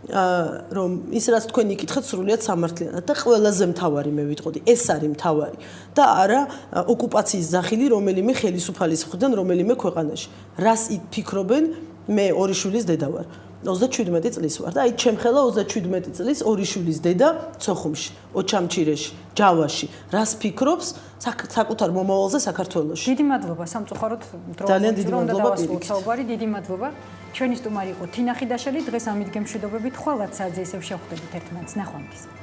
რომ ის რაც თქვენ იკითხეთ სრულიად სამართლიანად და ყველაზე მთავარი მე ვიტყოდი, ეს არის მთავარი და არა ოკუპაციის ზახილი რომელიმე ხელისუფალის მხრიდან რომელიმე ქვეყანაში. რას იფიქრობენ მე ორი შვილის დედა ვარ. 37 წლის ვარ და აი ჩემ ხელა 37 წლის ორი შვილის დედა ცოხუმში, ოჩამჩირეში, ჯავაში. რას ფიქრობს საკუთარ მომავალზე საქართველოში? დიდი მადლობა სამწუხაროდ ძალიან დიდი მადლობა პირიქით. საუბარი, დიდი მადლობა. ჩვენი სტუმარი იყო თინა ხიდაშელი, დღეს ამით გემშვიდობებით, ხვალაც საათზე ისევ შევხვდებით ერთმანეთს. ნახვამდის.